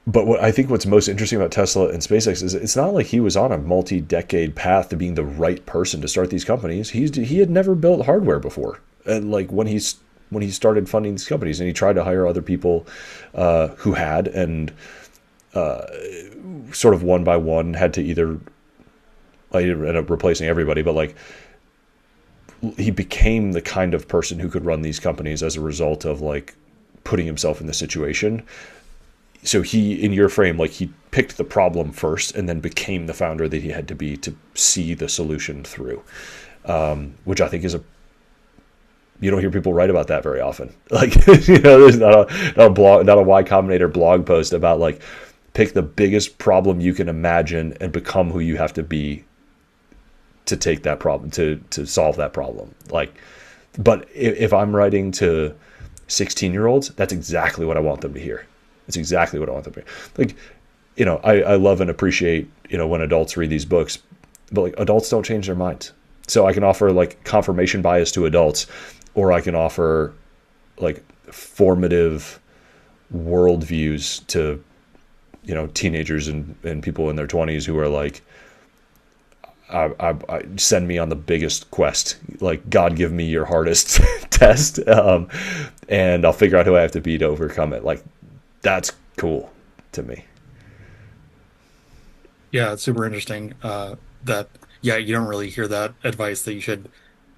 But what I think what's most interesting about Tesla and SpaceX is it's not like he was on a multi-decade path to being the right person to start these companies. He had never built hardware before, and like when he started funding these companies, and he tried to hire other people who had, and sort of one by one had to either, I didn't end up replacing everybody, but like he became the kind of person who could run these companies as a result of like putting himself in the situation. So he, in your frame, like he picked the problem first and then became the founder that he had to be to see the solution through, which I think is you don't hear people write about that very often. Like, you know, there's not a Y Combinator blog post about like pick the biggest problem you can imagine and become who you have to be to take that problem, to solve that problem. Like, but if I'm writing to 16-year-olds, that's exactly what I want them to hear. It's exactly what I want them to hear. Like, you know, I love and appreciate, you know, when adults read these books, but like adults don't change their minds. So I can offer like confirmation bias to adults, or I can offer like formative worldviews to, you know, teenagers and people in their 20s who are like, I send me on the biggest quest. Like, God, give me your hardest test, and I'll figure out who I have to be to overcome it. Like, that's cool to me. Yeah, it's super interesting. That yeah, you don't really hear that advice that you should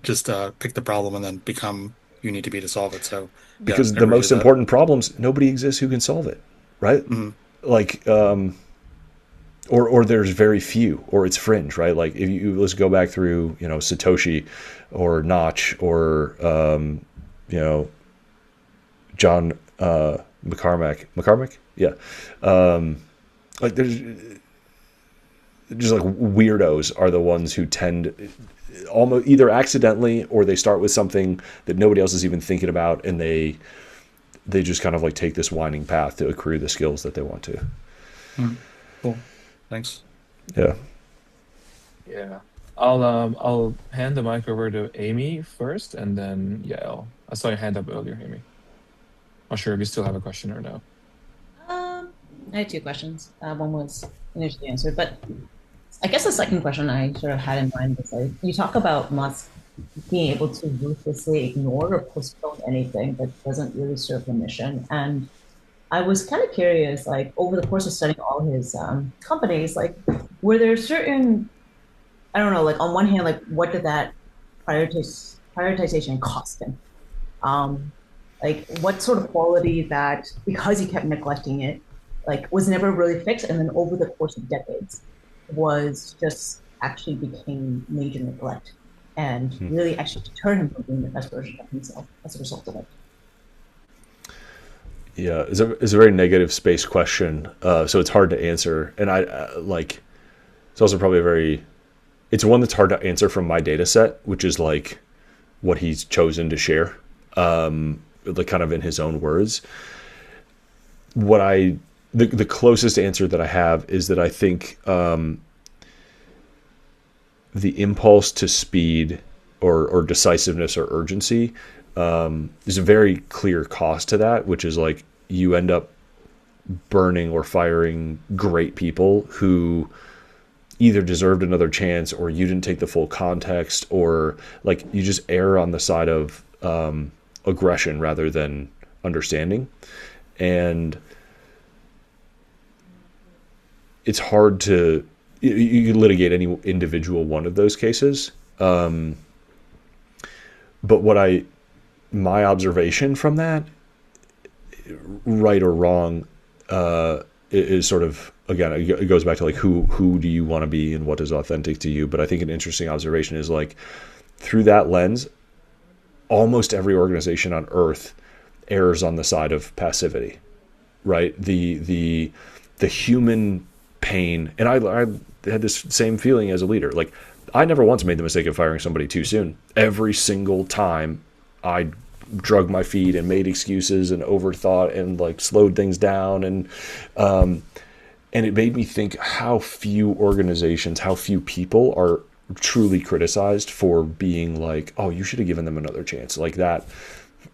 just pick the problem and then become who you need to be to solve it. So yeah, Because I the most appreciate that. important problems, nobody exists who can solve it, right? Mhm. Like, or there's very few, or it's fringe, right? Like if you let's go back through, you know, Satoshi or Notch or you know, John McCormack, yeah. Like there's just like weirdos are the ones who tend almost either accidentally or they start with something that nobody else is even thinking about, and they just kind of like take this winding path to accrue the skills that they want to. Cool. Thanks. Yeah. Yeah. I'll hand the mic over to Amy first, and then Yael. I saw your hand up earlier, Amy. Not sure if you still have a question or no. I had two questions. One was initially answered, but I guess the second question I sort of had in mind was like, you talk about Musk being able to ruthlessly ignore or postpone anything that doesn't really serve the mission. And I was kind of curious, like over the course of studying all his companies, like were there certain, I don't know, like on one hand, like what did that prioritization cost him? Like what sort of quality that, because he kept neglecting it, like was never really fixed, and then over the course of decades was just actually became major neglect and really actually deterred him from being the best version of himself as a result of it. Yeah, it's a very negative space question, so it's hard to answer. And I like, it's also probably it's one that's hard to answer from my data set, which is like what he's chosen to share, like kind of in his own words. The closest answer that I have is that I think the impulse to speed or decisiveness or urgency, there's a very clear cost to that, which is like you end up burning or firing great people who either deserved another chance or you didn't take the full context, or like you just err on the side of aggression rather than understanding. And it's hard to, you can litigate any individual one of those cases. But my observation from that, right or wrong, is sort of again, it goes back to like who do you want to be and what is authentic to you. But I think an interesting observation is like through that lens, almost every organization on earth errs on the side of passivity, right? The human pain. And I had this same feeling as a leader. Like I never once made the mistake of firing somebody too soon. Every single time I drug my feet and made excuses and overthought and like slowed things down. And it made me think how few organizations, how few people are truly criticized for being like, oh, you should have given them another chance. Like that,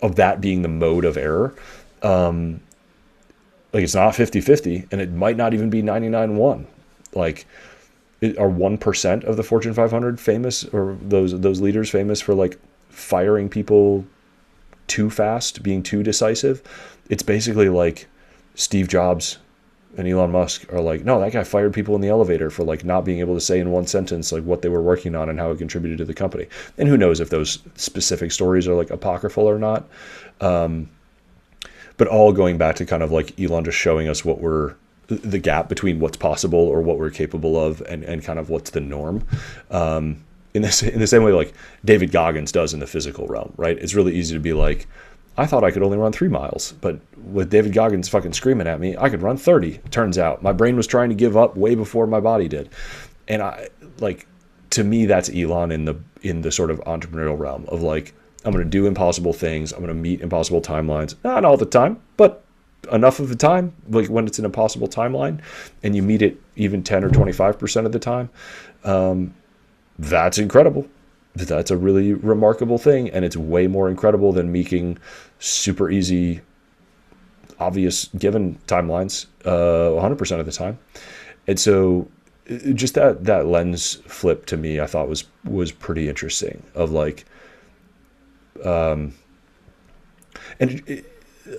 of that being the mode of error. Like it's not 50-50 and it might not even be 99-1. Like are 1% of the Fortune 500 famous, or those leaders famous for like firing people too fast, being too decisive? It's basically like Steve Jobs and Elon Musk are like, no, that guy fired people in the elevator for like not being able to say in one sentence like what they were working on and how it contributed to the company. And who knows if those specific stories are like apocryphal or not. But all going back to kind of like Elon just showing us what we're, the gap between what's possible or what we're capable of and kind of what's the norm. In the same way like David Goggins does in the physical realm, right? It's really easy to be like, I thought I could only run 3 miles, but with David Goggins fucking screaming at me, I could run 30. Turns out my brain was trying to give up way before my body did. And I like, to me, that's Elon in the sort of entrepreneurial realm of like, I'm going to do impossible things. I'm going to meet impossible timelines. Not all the time, but enough of the time, like when it's an impossible timeline and you meet it even 10 or 25% of the time, that's incredible. That's a really remarkable thing. And it's way more incredible than meeting super easy, obvious given timelines 100% of the time. And so just that lens flip to me, I thought was pretty interesting of like, and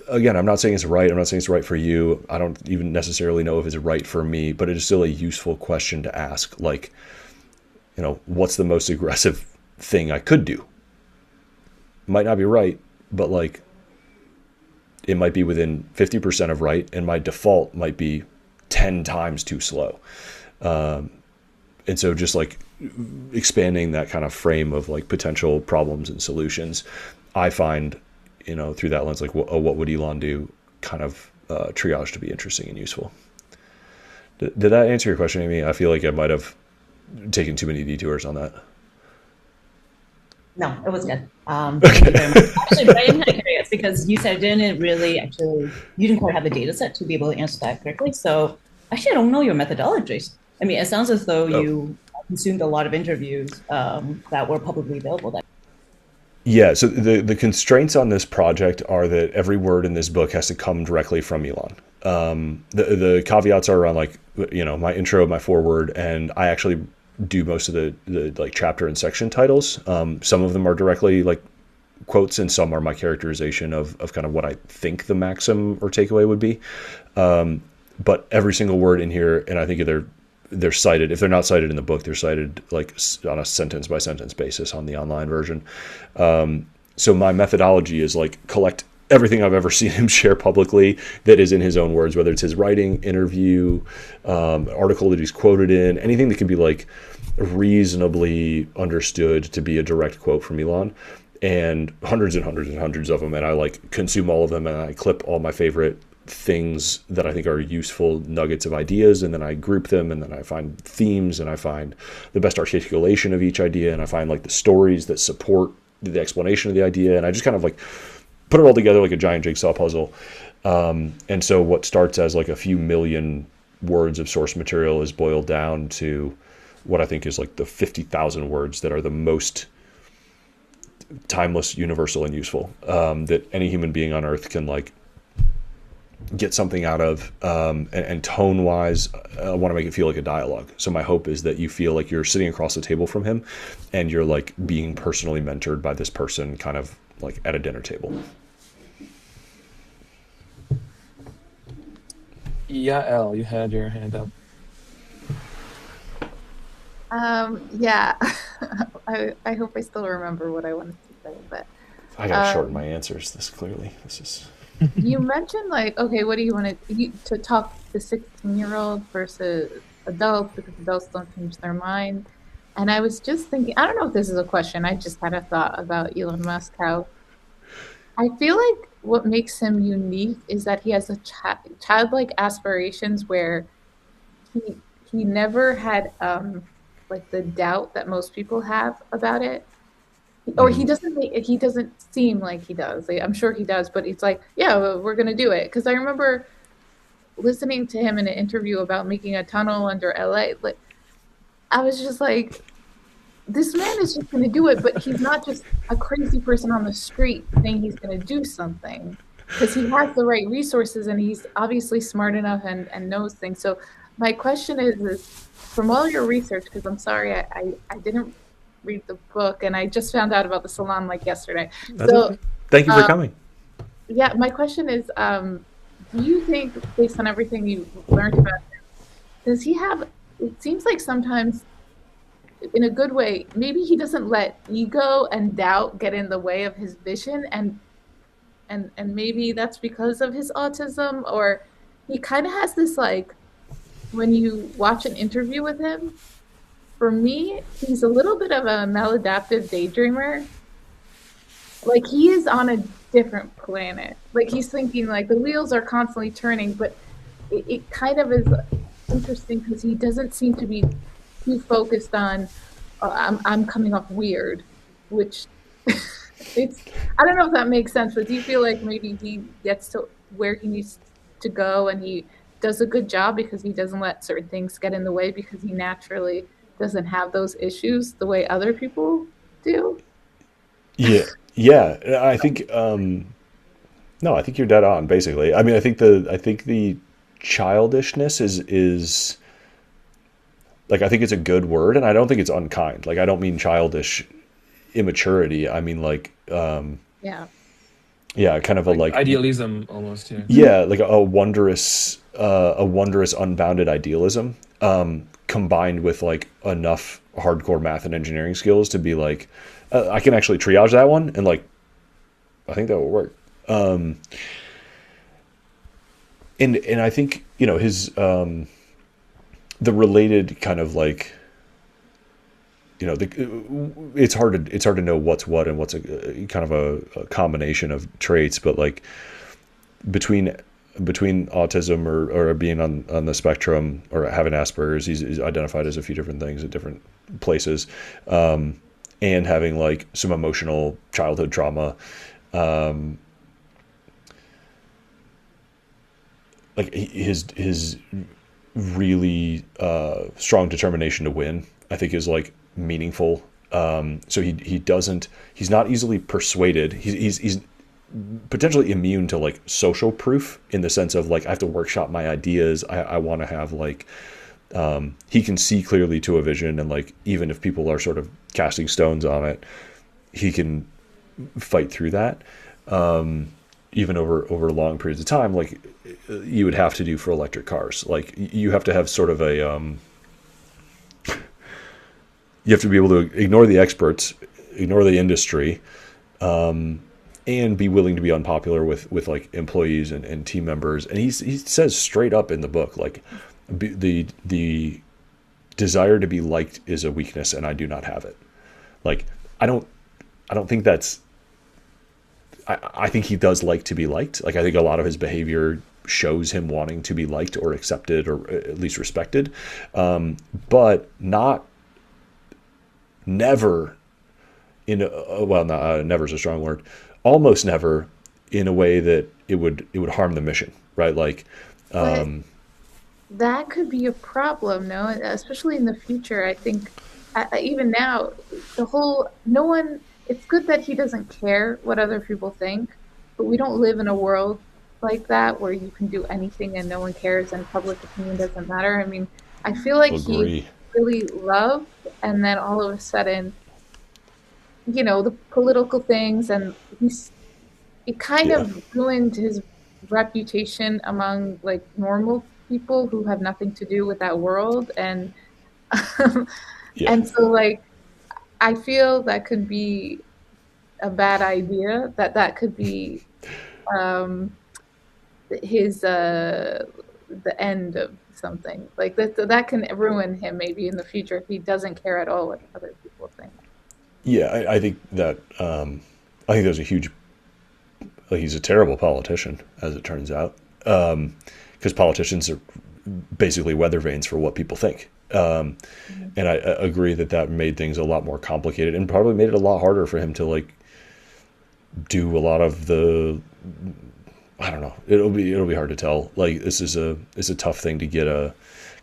again, I'm not saying it's right. I'm not saying it's right for you. I don't even necessarily know if it's right for me, but it is still a useful question to ask. Like, you know, what's the most aggressive thing I could do? Might not be right, but like it might be within 50% of right, and my default might be 10 times too slow. And so just like expanding that kind of frame of like potential problems and solutions, I find, you know, through that lens, like what would Elon do, kind of triage to be interesting and useful. Did that answer your question, Amy? I feel like I might have taken too many detours on that. No, it was good. Thank you very much. Actually, but I am kind of curious because you said you didn't quite have the data set to be able to answer that correctly. So actually, I don't know your methodologies. I mean, it sounds as though you consumed a lot of interviews that were publicly available. Yeah, so the constraints on this project are that every word in this book has to come directly from Elon. The caveats are around like, you know, my intro, my foreword, and I actually do most of the like chapter and section titles. Some of them are directly like quotes and some are my characterization of kind of what I think the maxim or takeaway would be. But every single word in here, and I think they're cited. If they're not cited in the book, they're cited like on a sentence by sentence basis on the online version. So my methodology is like collect everything I've ever seen him share publicly that is in his own words, whether it's his writing, interview, article that he's quoted in, anything that can be like reasonably understood to be a direct quote from Elon, and hundreds and hundreds and hundreds of them. And I like consume all of them and I clip all my favorite things that I think are useful nuggets of ideas, and then I group them, and then I find themes, and I find the best articulation of each idea, and I find like the stories that support the explanation of the idea, and I just kind of like put it all together like a giant jigsaw puzzle. And so what starts as like a few million words of source material is boiled down to what I think is like the 50,000 words that are the most timeless, universal, and useful, that any human being on earth can like get something out of, and tone wise, I want to make it feel like a dialogue. So my hope is that you feel like you're sitting across the table from him and you're like being personally mentored by this person, kind of like at a dinner table. Yeah, Elle, you had your hand up. Yeah, I hope I still remember what I wanted to say, but I gotta shorten my answers. This is you mentioned like, okay, what do you want to talk to 16-year-old versus adults because adults don't change their mind. And I was just thinking, I don't know if this is a question. I just had a thought about Elon Musk, how I feel like what makes him unique is that he has a childlike aspirations where he never had like the doubt that most people have about it. Or Mm-hmm. he doesn't seem like he does. Like, I'm sure he does, but it's like, yeah, well, we're gonna do it. Because I remember listening to him in an interview about making a tunnel under LA. Like, I was just like, this man is just going to do it, but he's not just a crazy person on the street saying he's going to do something because he has the right resources and he's obviously smart enough and knows things. So my question is from all your research, because I'm sorry, I didn't read the book and I just found out about the salon like yesterday. That's So okay. Thank you for coming. yeah, my question is, do you think based on everything you learned about him, does he have, it seems like sometimes in a good way, maybe he doesn't let ego and doubt get in the way of his vision and maybe that's because of his autism or he kind of has this like when you watch an interview with him, for me, he's a little bit of a maladaptive daydreamer. Like he is on a different planet. Like he's thinking like the wheels are constantly turning, but it kind of is interesting because he doesn't seem to be too focused on I'm coming off weird, which it's I don't know if that makes sense, but do you feel like maybe he gets to where he needs to go and he does a good job because he doesn't let certain things get in the way because he naturally doesn't have those issues the way other people do? Yeah, yeah. I think no, I think you're dead on. Basically, I mean, I think the childishness is like I think it's a good word, and I don't think it's unkind. Like I don't mean childish immaturity. I mean like Yeah. yeah, kind of a Like like idealism almost, yeah. yeah, like a wondrous unbounded idealism combined with like enough hardcore math and engineering skills to be like I can actually triage that one and like I think that will work. And I think you know his the related kind of like you know it's hard to know what's what and what's a kind of a combination of traits, but like between autism or being on the spectrum or having Asperger's, he's identified as a few different things at different places, and having like some emotional childhood trauma, like his really strong determination to win, I think is like meaningful. So he's not easily persuaded. He's potentially immune to like social proof in the sense of like I have to workshop my ideas. I want to have like he can see clearly to a vision, and like even if people are sort of casting stones on it, he can fight through that. Even over long periods of time, like you would have to do for electric cars. Like you have to have sort of a you have to be able to ignore the experts, ignore the industry, and be willing to be unpopular with like employees and team members. And he says straight up in the book, like the desire to be liked is a weakness, and I do not have it. Like I don't think that's. I think he does like to be liked. Like I think a lot of his behavior shows him wanting to be liked or accepted or at least respected, but not never in a, well, not, never is a strong word. Almost never in a way that it would harm the mission, right? Like, But that could be a problem, no? Especially in the future. I think even now, the whole no one. It's good that he doesn't care what other people think, but we don't live in a world like that where you can do anything and no one cares and public opinion doesn't matter. I mean, I feel like he's agree. really loved, and then all of a sudden, the political things, and it kind Yeah, of ruined his reputation among like normal people who have nothing to do with that world, and yeah, and so like I feel that could be a bad idea. That could be his the end of something like that can ruin him maybe in the future if he doesn't care at all what other people think. Yeah, I think that I think there's a huge, like, he's a terrible politician, as it turns out, because politicians are basically weather vanes for what people think. And I agree that that made things a lot more complicated and probably made it a lot harder for him to like do a lot of the, I don't know. It'll be hard to tell. Like, this is a tough thing to get a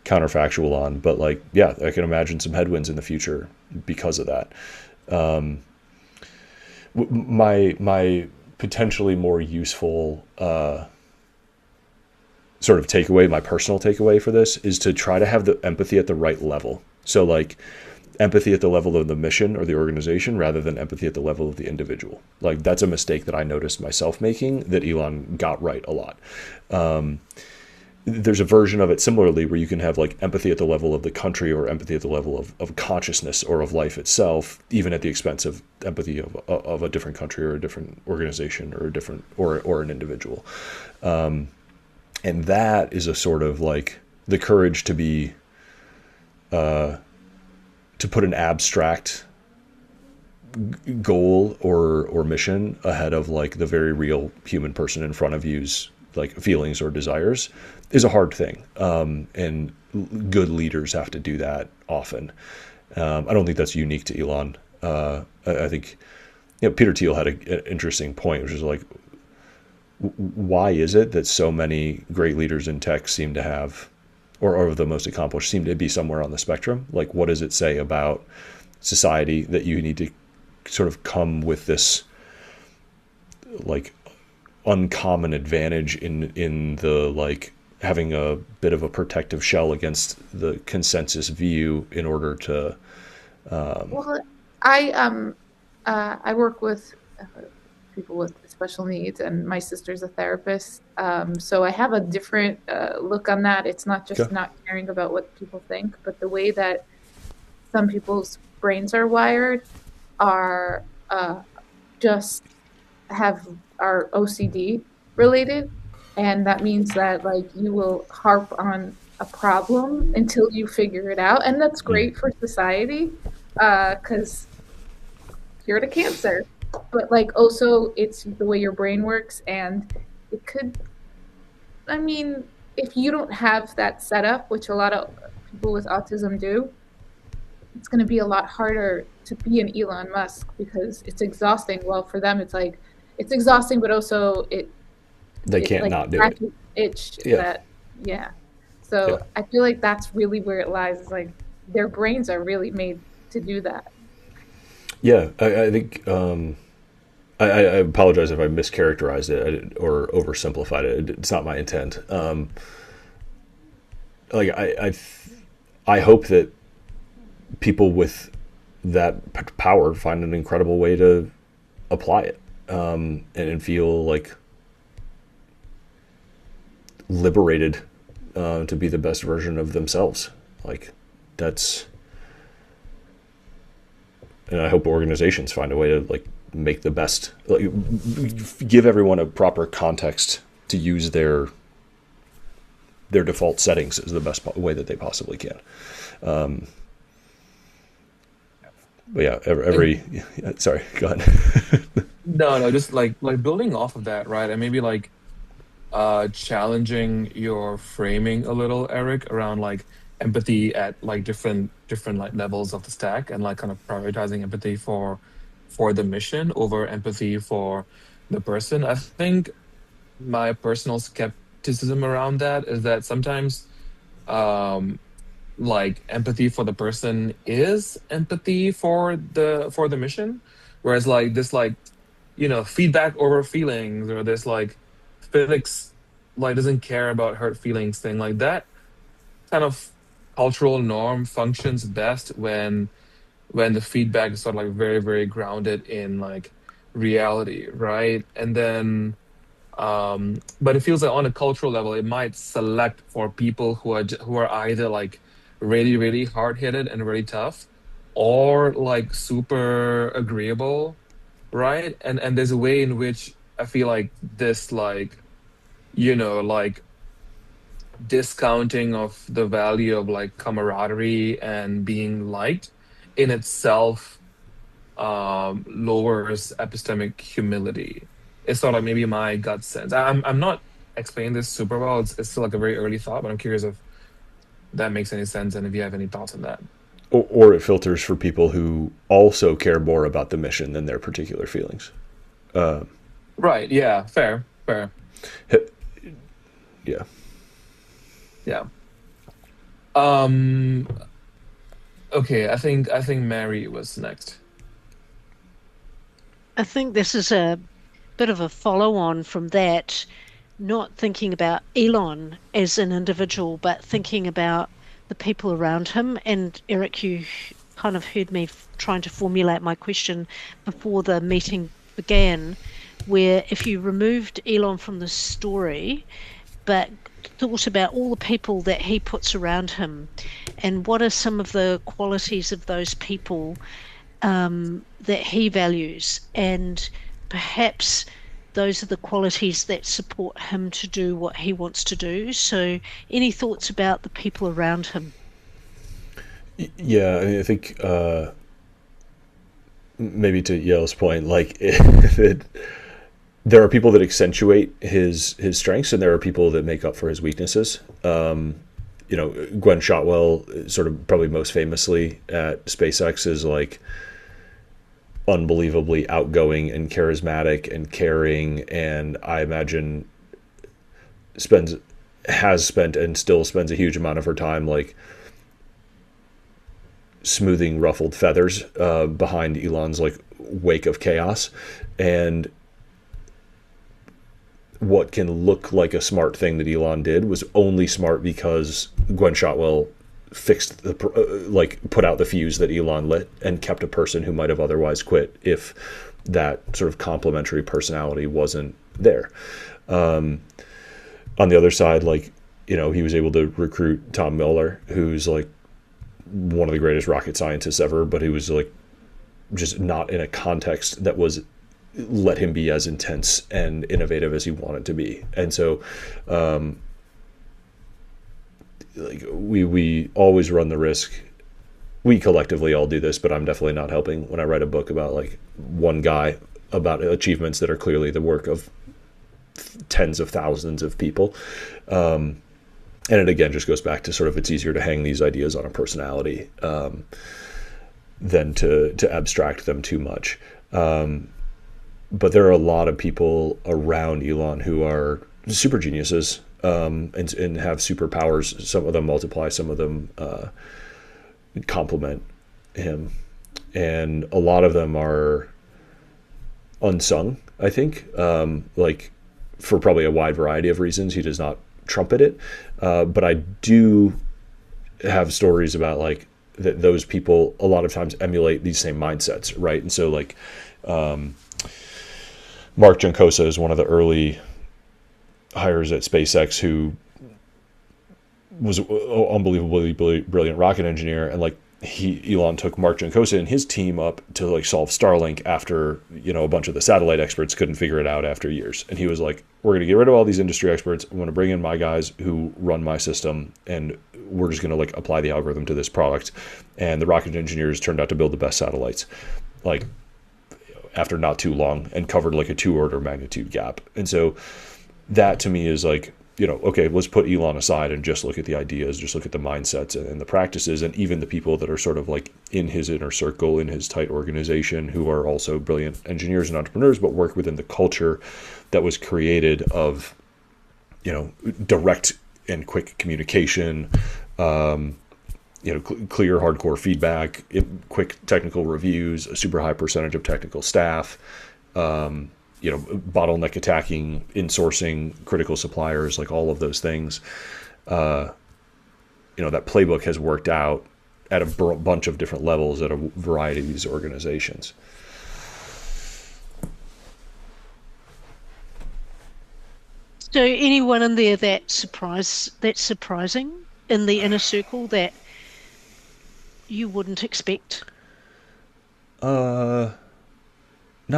counterfactual on, but like, yeah, I can imagine some headwinds in the future because of that. My potentially more useful sort of takeaway, my personal takeaway for this, is to try to have the empathy at the right level. So like, empathy at the level of the mission or the organization rather than empathy at the level of the individual. Like, that's a mistake that I noticed myself making that Elon got right a lot. There's a version of it similarly where you can have like empathy at the level of the country or empathy at the level of consciousness or of life itself, even at the expense of empathy of a different country or a different organization or a different or an individual. And that is a sort of like the courage to be to put an abstract goal or mission ahead of like the very real human person in front of you's like feelings or desires is a hard thing. And good leaders have to do that often. I don't think that's unique to Elon. I think, Peter Thiel had an interesting point, which is like, why is it that so many great leaders in tech seem to have, or the most accomplished seem to be somewhere on the spectrum? Like, what does it say about society that you need to sort of come with this like uncommon advantage in the like having a bit of a protective shell against the consensus view in order to Well, I work with people with special needs, and my sister's a therapist. So I have a different look on that. It's not just Okay. not caring about what people think, but the way that some people's brains are wired are just are OCD related, and that means that like you will harp on a problem until you figure it out, and that's great for society because cure to cancer. But like also, it's the way your brain works, and it could. I mean, if you don't have that setup, which a lot of people with autism do, it's going to be a lot harder to be an Elon Musk because it's exhausting. Well, for them, it's like it's exhausting, but also They it can't like not do it. scratches the itch Yeah. that yeah. So Yeah. I feel like that's really where it lies. Is like their brains are really made to do that. Yeah, I think I apologize if I mischaracterized it or oversimplified it. It's not my intent. Like I hope that people with that power find an incredible way to apply it, and feel like liberated to be the best version of themselves. Like, that's, and I hope organizations find a way to like make the best, like, give everyone a proper context to use their default settings as the best way that they possibly can. But yeah, sorry, go ahead. No, just like building off of that, right? And maybe like challenging your framing a little, Eric, around like empathy at like different like levels of the stack, and like kind of prioritizing empathy for the mission over empathy for the person. I think my personal skepticism around that is that sometimes like empathy for the person is empathy for the mission, whereas like this like feedback over feelings, or this like Felix like doesn't care about hurt feelings thing, like that kind of cultural norm functions best when the feedback is sort of like very, very grounded in like reality, right? And then but it feels like on a cultural level it might select for people who are either like really, really hard-hitted and really tough, or like super agreeable, right? And there's a way in which I feel like this like like discounting of the value of like camaraderie and being liked in itself lowers epistemic humility. It's sort of maybe my gut sense. I'm not explaining this super well. It's still like a very early thought, but I'm curious if that makes any sense and if you have any thoughts on that. Or it filters for people who also care more about the mission than their particular feelings. Right. Yeah. Fair. Fair. Yeah. Yeah. Um. Okay. I think Mary was next. I think this is a bit of a follow on from that, not thinking about Elon as an individual, but thinking about the people around him. And Eric, you kind of heard me trying to formulate my question before the meeting began, where if you removed Elon from the story, but thought about all the people that he puts around him, and what are some of the qualities of those people that he values, and perhaps those are the qualities that support him to do what he wants to do. So, any thoughts about the people around him? Yeah, I mean, I think maybe to Yale's point, like there are people that accentuate his strengths, and there are people that make up for his weaknesses. Gwen Shotwell, sort of probably most famously at SpaceX, is like unbelievably outgoing and charismatic and caring, and I imagine has spent and still spends a huge amount of her time like smoothing ruffled feathers behind Elon's like wake of chaos. And what can look like a smart thing that Elon did was only smart because Gwen Shotwell fixed put out the fuse that Elon lit and kept a person who might have otherwise quit if that sort of complementary personality wasn't there. On the other side, he was able to recruit Tom Miller, who's like one of the greatest rocket scientists ever, but he was like just not in a context that was let him be as intense and innovative as he wanted to be. And so we always run the risk. We collectively all do this, but I'm definitely not helping when I write a book about like one guy about achievements that are clearly the work of tens of thousands of people. And it again just goes back to sort of it's easier to hang these ideas on a personality than to abstract them too much. But there are a lot of people around Elon who are super geniuses and have superpowers. Some of them multiply, some of them complement him. And a lot of them are unsung, I think, for probably a wide variety of reasons. He does not trumpet it. But I do have stories about like that those people a lot of times emulate these same mindsets, right? And so like Mark Juncosa is one of the early hires at SpaceX who was an unbelievably brilliant rocket engineer, and like Elon took Mark Juncosa and his team up to like solve Starlink after a bunch of the satellite experts couldn't figure it out after years, and he was like, we're going to get rid of all these industry experts, I'm going to bring in my guys who run my system, and we're just going to like apply the algorithm to this product. And the rocket engineers turned out to build the best satellites like after not too long, and covered like a 2-order magnitude gap. And so that to me is like, okay, let's put Elon aside and just look at the ideas, just look at the mindsets and the practices, and even the people that are sort of like in his inner circle, in his tight organization, who are also brilliant engineers and entrepreneurs, but work within the culture that was created of, direct and quick communication, clear, hardcore feedback, quick technical reviews, a super high percentage of technical staff, bottleneck attacking, insourcing critical suppliers, like all of those things. That playbook has worked out at a bunch of different levels at a variety of these organizations. So, anyone in there that's surprising in the inner circle that you wouldn't expect? Not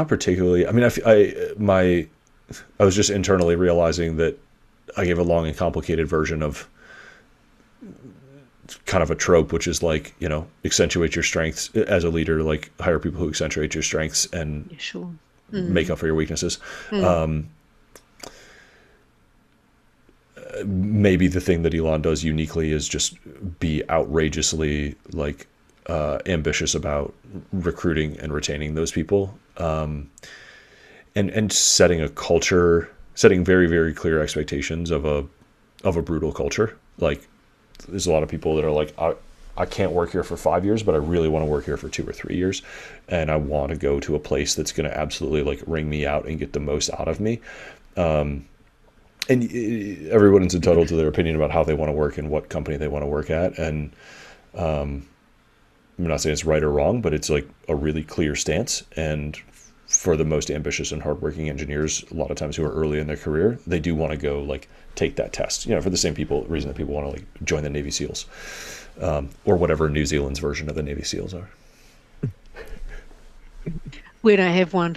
particularly. I mean, I was just internally realizing that I gave a long and complicated version of kind of a trope, which is like, accentuate your strengths as a leader, like hire people who accentuate your strengths and Yeah, sure. make up for your weaknesses. Maybe the thing that Elon does uniquely is just be outrageously like ambitious about recruiting and retaining those people, and setting a culture, setting very, very clear expectations of a brutal culture. Like there's a lot of people that are like, I can't work here for 5 years, but I really want to work here for 2 or 3 years. And I want to go to a place that's going to absolutely like wring me out and get the most out of me. And everyone's entitled to their opinion about how they want to work and what company they want to work at. And I'm not saying it's right or wrong, but it's like a really clear stance. And for the most ambitious and hardworking engineers, a lot of times who are early in their career, they do want to go like take that test, for the same reason that people want to like join the Navy SEALs, or whatever New Zealand's version of the Navy SEALs are. We don't have one.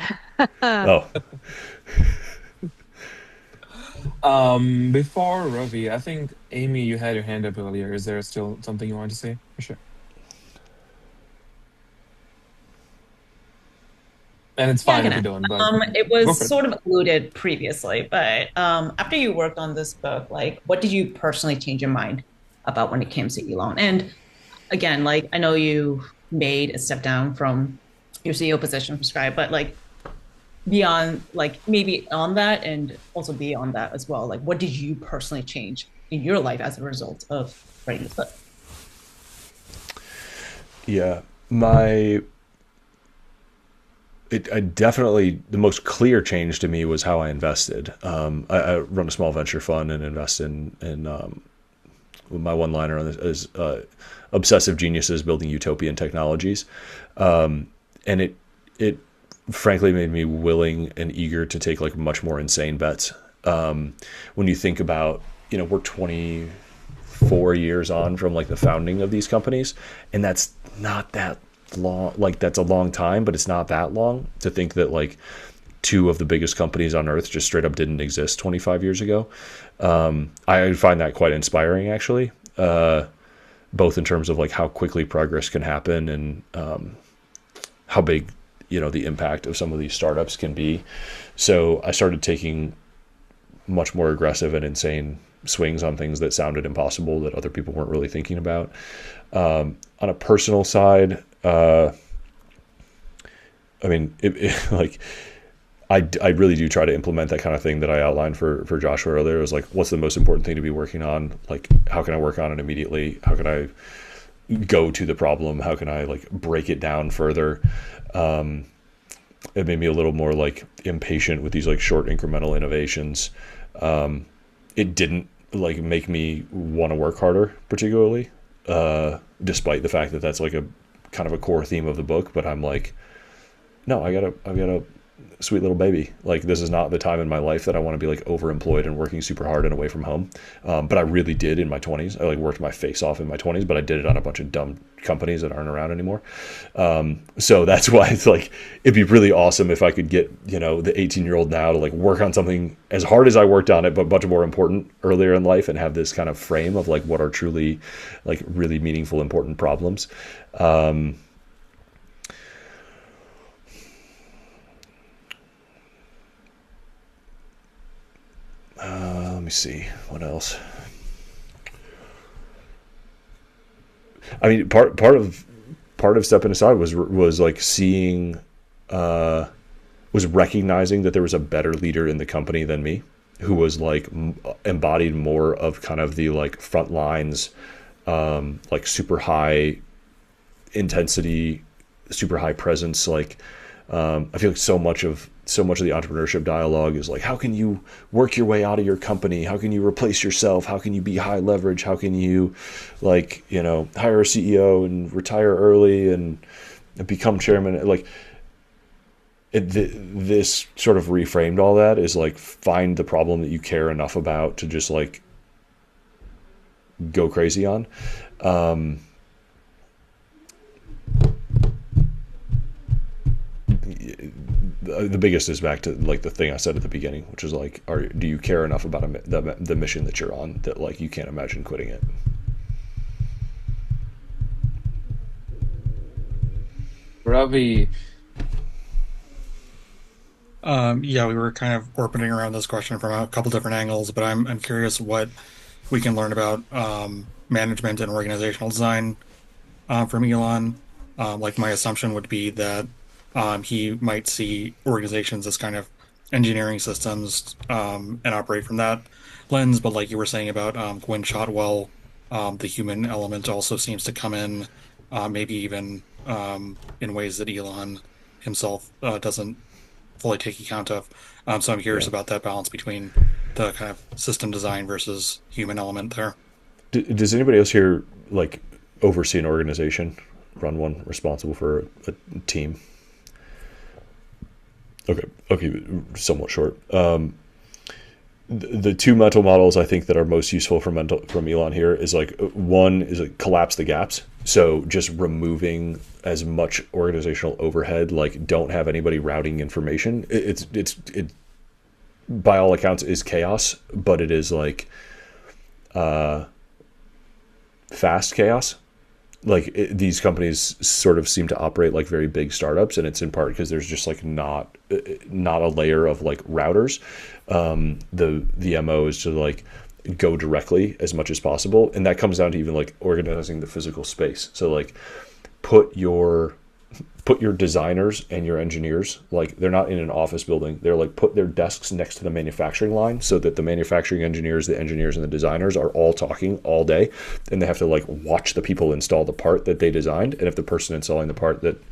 Oh. Before Ravi, I think Amy, you had your hand up earlier. Is there still something you wanted to say? For sure. And it's fine if you don't. But it was sort of alluded previously, but after you worked on this book, like, what did you personally change your mind about when it came to Elon? And again, like, I know you made a step down from your CEO position for Scribe, but like beyond, like maybe on that and also beyond that as well, like what did you personally change in your life as a result of writing this book? Yeah, I definitely, the most clear change to me was how I invested. I run a small venture fund and invest in my one-liner on this is obsessive geniuses building utopian technologies. And it frankly made me willing and eager to take like much more insane bets. When you think about, we're 24 years on from like the founding of these companies, and that's not that long. Like that's a long time, but it's not that long to think that like 2 of the biggest companies on earth just straight up didn't exist 25 years ago. I find that quite inspiring, actually, both in terms of like how quickly progress can happen and how big, the impact of some of these startups can be. So I started taking much more aggressive and insane swings on things that sounded impossible that other people weren't really thinking about. On a personal side, I mean, I really do try to implement that kind of thing that I outlined for Joshua earlier. It was like, what's the most important thing to be working on? Like, how can I work on it immediately? How can I go to the problem? How can I like break it down further? It made me a little more like impatient with these like short incremental innovations. It didn't like make me want to work harder particularly, despite the fact that that's like a kind of a core theme of the book. But I'm like, no, I've got a sweet little baby. Like, this is not the time in my life that I want to be like overemployed and working super hard and away from home. But I really did in my 20s. I like worked my face off in my 20s, but I did it on a bunch of dumb companies that aren't around anymore. So that's why it's like, it'd be really awesome if I could get, the 18-year-old now to like work on something as hard as I worked on it, but much more important earlier in life, and have this kind of frame of like what are truly like really meaningful, important problems. Let me see what else. I mean, part of stepping aside was like seeing, was recognizing that there was a better leader in the company than me, who was like embodied more of kind of the like front lines, like super high intensity, super high presence. Like, I feel like so much of the entrepreneurship dialogue is like, how can you work your way out of your company? How can you replace yourself? How can you be high leverage? How can you like, hire a CEO and retire early and become chairman? Like this sort of reframed all that is like, find the problem that you care enough about to just like go crazy on. the biggest is back to like the thing I said at the beginning, which is like, do you care enough about the mission that you're on that like you can't imagine quitting it? Ravi, Yeah, we were kind of orbiting around this question from a couple different angles, but I'm curious what we can learn about management and organizational design from Elon. Like my assumption would be that he might see organizations as kind of engineering systems and operate from that lens. But like you were saying about Gwynne Shotwell, the human element also seems to come in, maybe even in ways that Elon himself doesn't fully take account of. So I'm curious Yeah. about that balance between the kind of system design versus human element there. Does anybody else here like oversee an organization, run one, responsible for a team? Okay, I'll keep it somewhat short. The two mental models I think that are most useful from Elon here is like one is like collapse the gaps. So just removing as much organizational overhead, like don't have anybody routing information. It by all accounts is chaos, but it is like fast chaos. Like these companies sort of seem to operate like very big startups, and it's in part because there's just like not a layer of like routers. The MO is to like go directly as much as possible, and that comes down to even like organizing the physical space. So like put your designers and your engineers, like they're not in an office building, they're like put their desks next to the manufacturing line so that the manufacturing engineers, the engineers and the designers are all talking all day, and they have to like watch the people install the part that they designed. And if the person installing the part that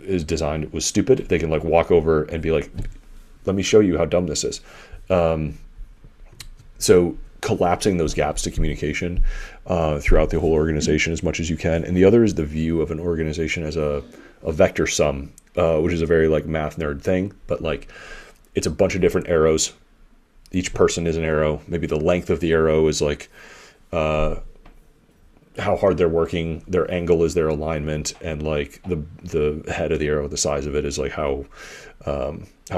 is designed was stupid, they can like walk over and be like, let me show you how dumb this is. So collapsing those gaps to communication throughout the whole organization as much as you can. And the other is the view of an organization as a vector sum, which is a very like math nerd thing, but like it's a bunch of different arrows. Each person is an arrow. Maybe the length of the arrow is like how hard they're working. Their angle is their alignment, and like the head of the arrow, the size of it is like how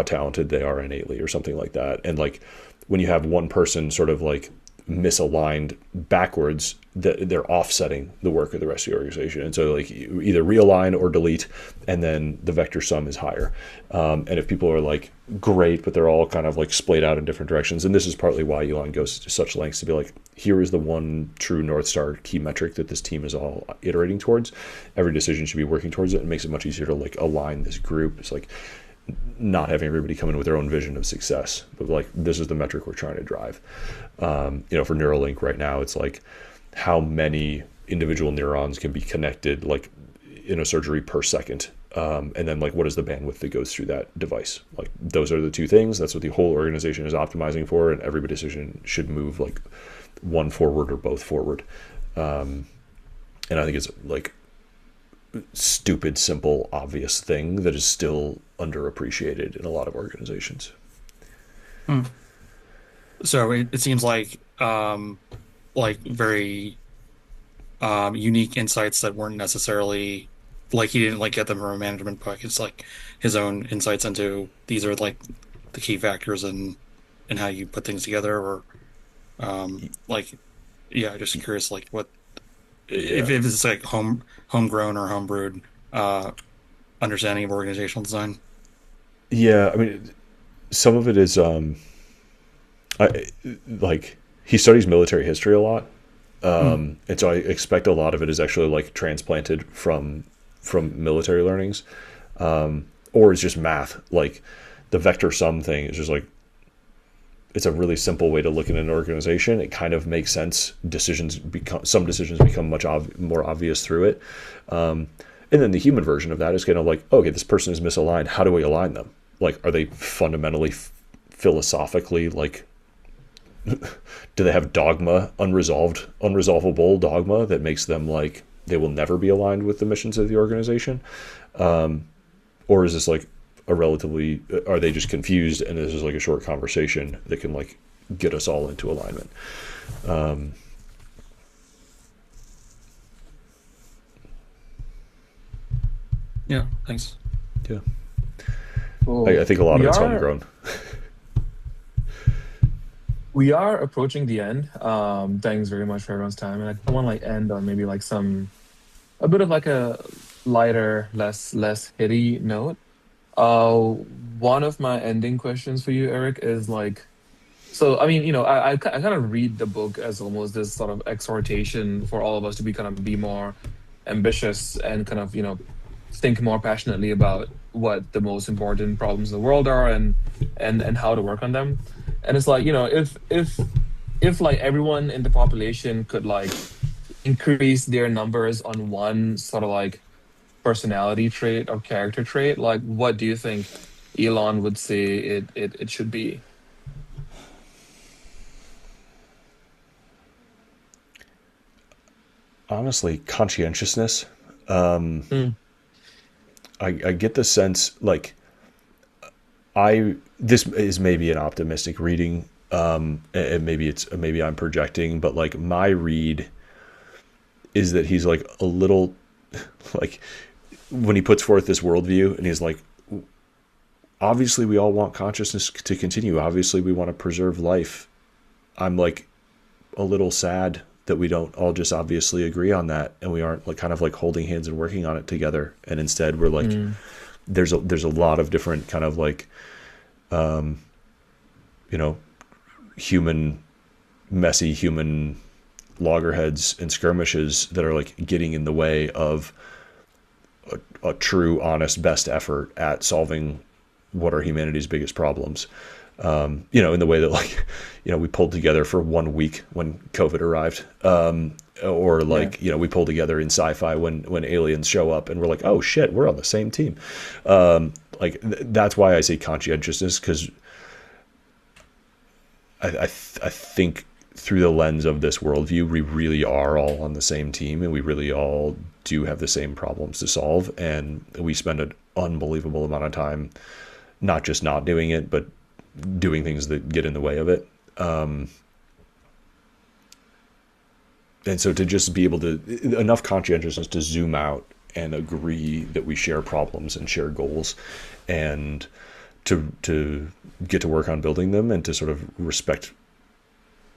talented they are innately or something like that. And like when you have one person sort of like misaligned backwards, they're offsetting the work of the rest of the organization. And so like you either realign or delete, and then the vector sum is higher. And if people are like great, but they're all kind of like splayed out in different directions, and this is partly why Elon goes to such lengths to be like, here is the one true North Star key metric that this team is all iterating towards. Every decision should be working towards it. It makes it much easier to like align this group. It's like not having everybody come in with their own vision of success, but like this is the metric we're trying to drive. For Neuralink right now, it's like how many individual neurons can be connected like in a surgery per second, and then like what is the bandwidth that goes through that device. Like those are the two things. That's what the whole organization is optimizing for, and every decision should move like one forward or both forward. And I think it's like stupid, simple, obvious thing that is still underappreciated in a lot of organizations. So it seems like very unique insights that weren't necessarily like he didn't like get them from a management book. It's like his own insights into these are like the key factors in how you put things together, or just curious like what if it's like homegrown or homebrewed understanding of organizational design. Yeah, I mean, some of it is he studies military history a lot, and so I expect a lot of it is actually like transplanted from military learnings, or it's just math. Like the vector sum thing is just like it's a really simple way to look at an organization. It kind of makes sense. Some decisions become much more obvious through it, and then the human version of that is kind of like, okay, this person is misaligned. How do we align them? Like, are they fundamentally, philosophically, like, do they have dogma, unresolvable dogma that makes them like they will never be aligned with the missions of the organization? Or is this like are they just confused and this is like a short conversation that can like get us all into alignment? Yeah, thanks. Yeah. Cool. I think a lot of We it's are homegrown. we are approaching the end. Thanks very much for everyone's time, and I want to like end on maybe like some a bit of like a lighter, less hitty note. One of my ending questions for you, Eric, is like, so I mean, I kind of read the book as almost this sort of exhortation for all of us to be kind of be more ambitious and kind of think more passionately about what the most important problems in the world are and how to work on them. And it's like if like everyone in the population could like increase their numbers on one sort of like personality trait or character trait, like what do you think Elon would say it should be? Honestly, conscientiousness. Um, Mm, I get the sense like I this is maybe an optimistic reading, and maybe I'm projecting, but like my read is that he's like a little like when he puts forth this worldview and he's like, obviously we all want consciousness to continue. Obviously we want to preserve life. I'm like a little sad that we don't all just obviously agree on that and we aren't like kind of like holding hands and working on it together. And instead we're like, mm, there's a lot of different kind of like, you know, human, messy human loggerheads and skirmishes that are like getting in the way of a true, honest, best effort at solving what are humanity's biggest problems. In the way that like, we pulled together for 1 week when COVID arrived. Or yeah. like, we pull together in sci-fi when aliens show up and we're like, oh shit, we're on the same team. That's why I say conscientiousness, because I think through the lens of this worldview, we really are all on the same team and we really all do have the same problems to solve. And we spend an unbelievable amount of time not just not doing it, but doing things that get in the way of it. And so to just be able to, enough conscientiousness to zoom out and agree that we share problems and share goals, and to get to work on building them and to sort of respect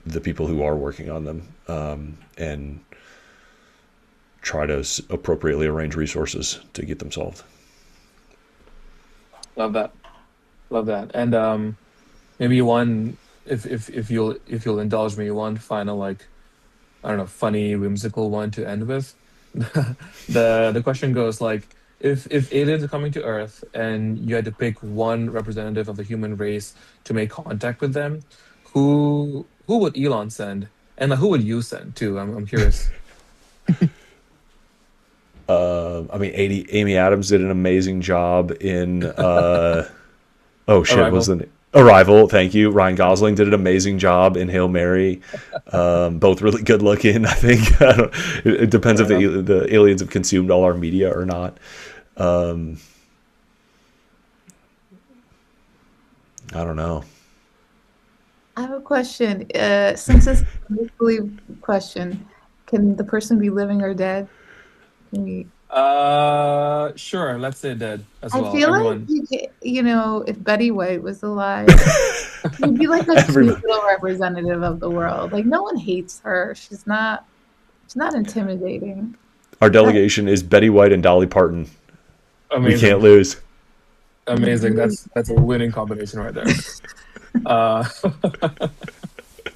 the people who are working on them, and try to appropriately arrange resources to get them solved. Love that. Love that. And maybe one, if you'll indulge me, one final like I don't know, funny, whimsical one to end with. The question goes like, if aliens are coming to Earth and you had to pick one representative of the human race to make contact with them, who would Elon send, and like, who would you send too? I'm curious. I mean, Amy Adams did an amazing job in oh shit, what was Arrival. the name? Arrival. Thank you. Ryan Gosling did an amazing job in Hail Mary. Both really good looking. I think it depends Fair if enough. the aliens have consumed all our media or not. Um, I don't know. I have a question. Since it's a make-believe question, can the person be living or dead? Can we? Sure. Let's say dead as I well. feel like Everyone. if Betty White was alive, she'd be like a cute Everybody. little representative of the world. Like no one hates her. She's not intimidating. Our I, delegation is Betty White and Dolly Parton. We can't Amazing. lose. Amazing. That's a winning combination right there. Uh,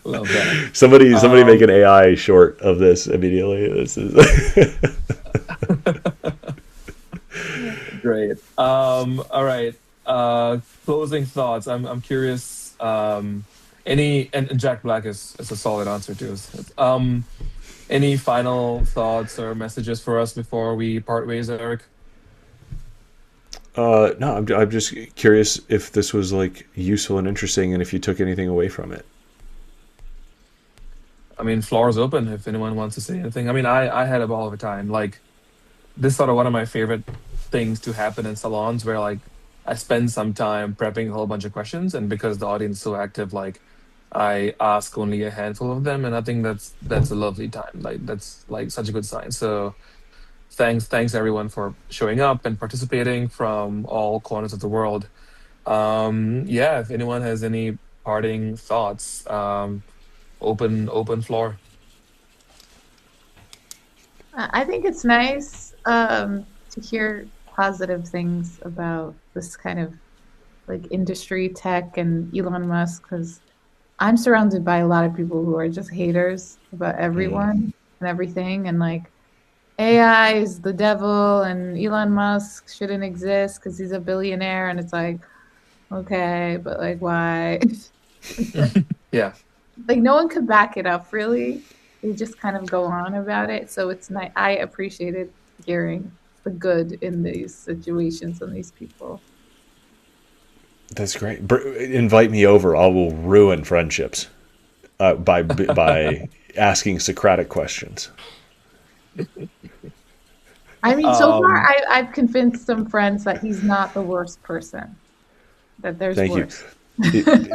love that. Somebody make Um, an AI short of this immediately. This is Great. All right. Closing thoughts. I'm curious. And Jack Black is a solid answer too. Any final thoughts or messages for us before we part ways, Eric? no. I'm just curious if this was like useful and interesting, and if you took anything away from it. I mean, floor is open if anyone wants to say anything. I mean, I had a ball of a time. Like this is sort of one of my favorite things to happen in salons where like I spend some time prepping a whole bunch of questions, and because the audience is so active, like I ask only a handful of them, and I think that's a lovely time. Like that's like such a good sign. So thanks everyone for showing up and participating from all corners of the world. Yeah, if anyone has any parting thoughts, open floor. I think it's nice to hear positive things about this kind of like industry tech and Elon Musk because I'm surrounded by a lot of people who are just haters about Mm. everyone and everything and like AI is the devil and Elon Musk shouldn't exist because he's a billionaire and it's like okay, but like why? Yeah. Like no one could back it up really. They just kind of go on about it. So it's nice. I appreciated hearing the good in these situations and these people. That's great. Invite me over. I will ruin friendships by asking Socratic questions. I mean, so far Um, I've convinced some friends that he's not the worst person. That there's Thank you. worse.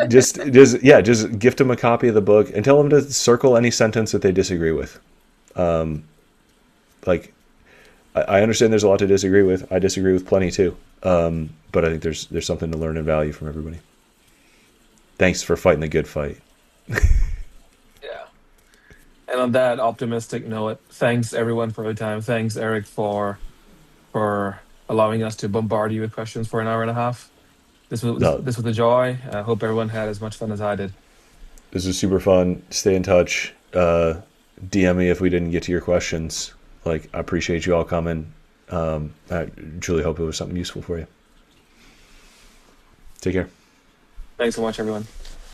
Just gift them a copy of the book and tell them to circle any sentence that they disagree with. Like, I understand there's a lot to disagree with. I disagree with plenty too. But I think there's something to learn and value from everybody. Thanks for fighting the good fight. yeah. And on that optimistic note, thanks everyone for your time. Thanks, Eric, for allowing us to bombard you with questions for an hour and a half. No, This was a joy. I hope everyone had as much fun as I did. this was super fun. Stay in touch. DM me if we didn't get to your questions. Like, I appreciate you all coming. I truly hope it was something useful for you. Take care. Thanks so much, everyone.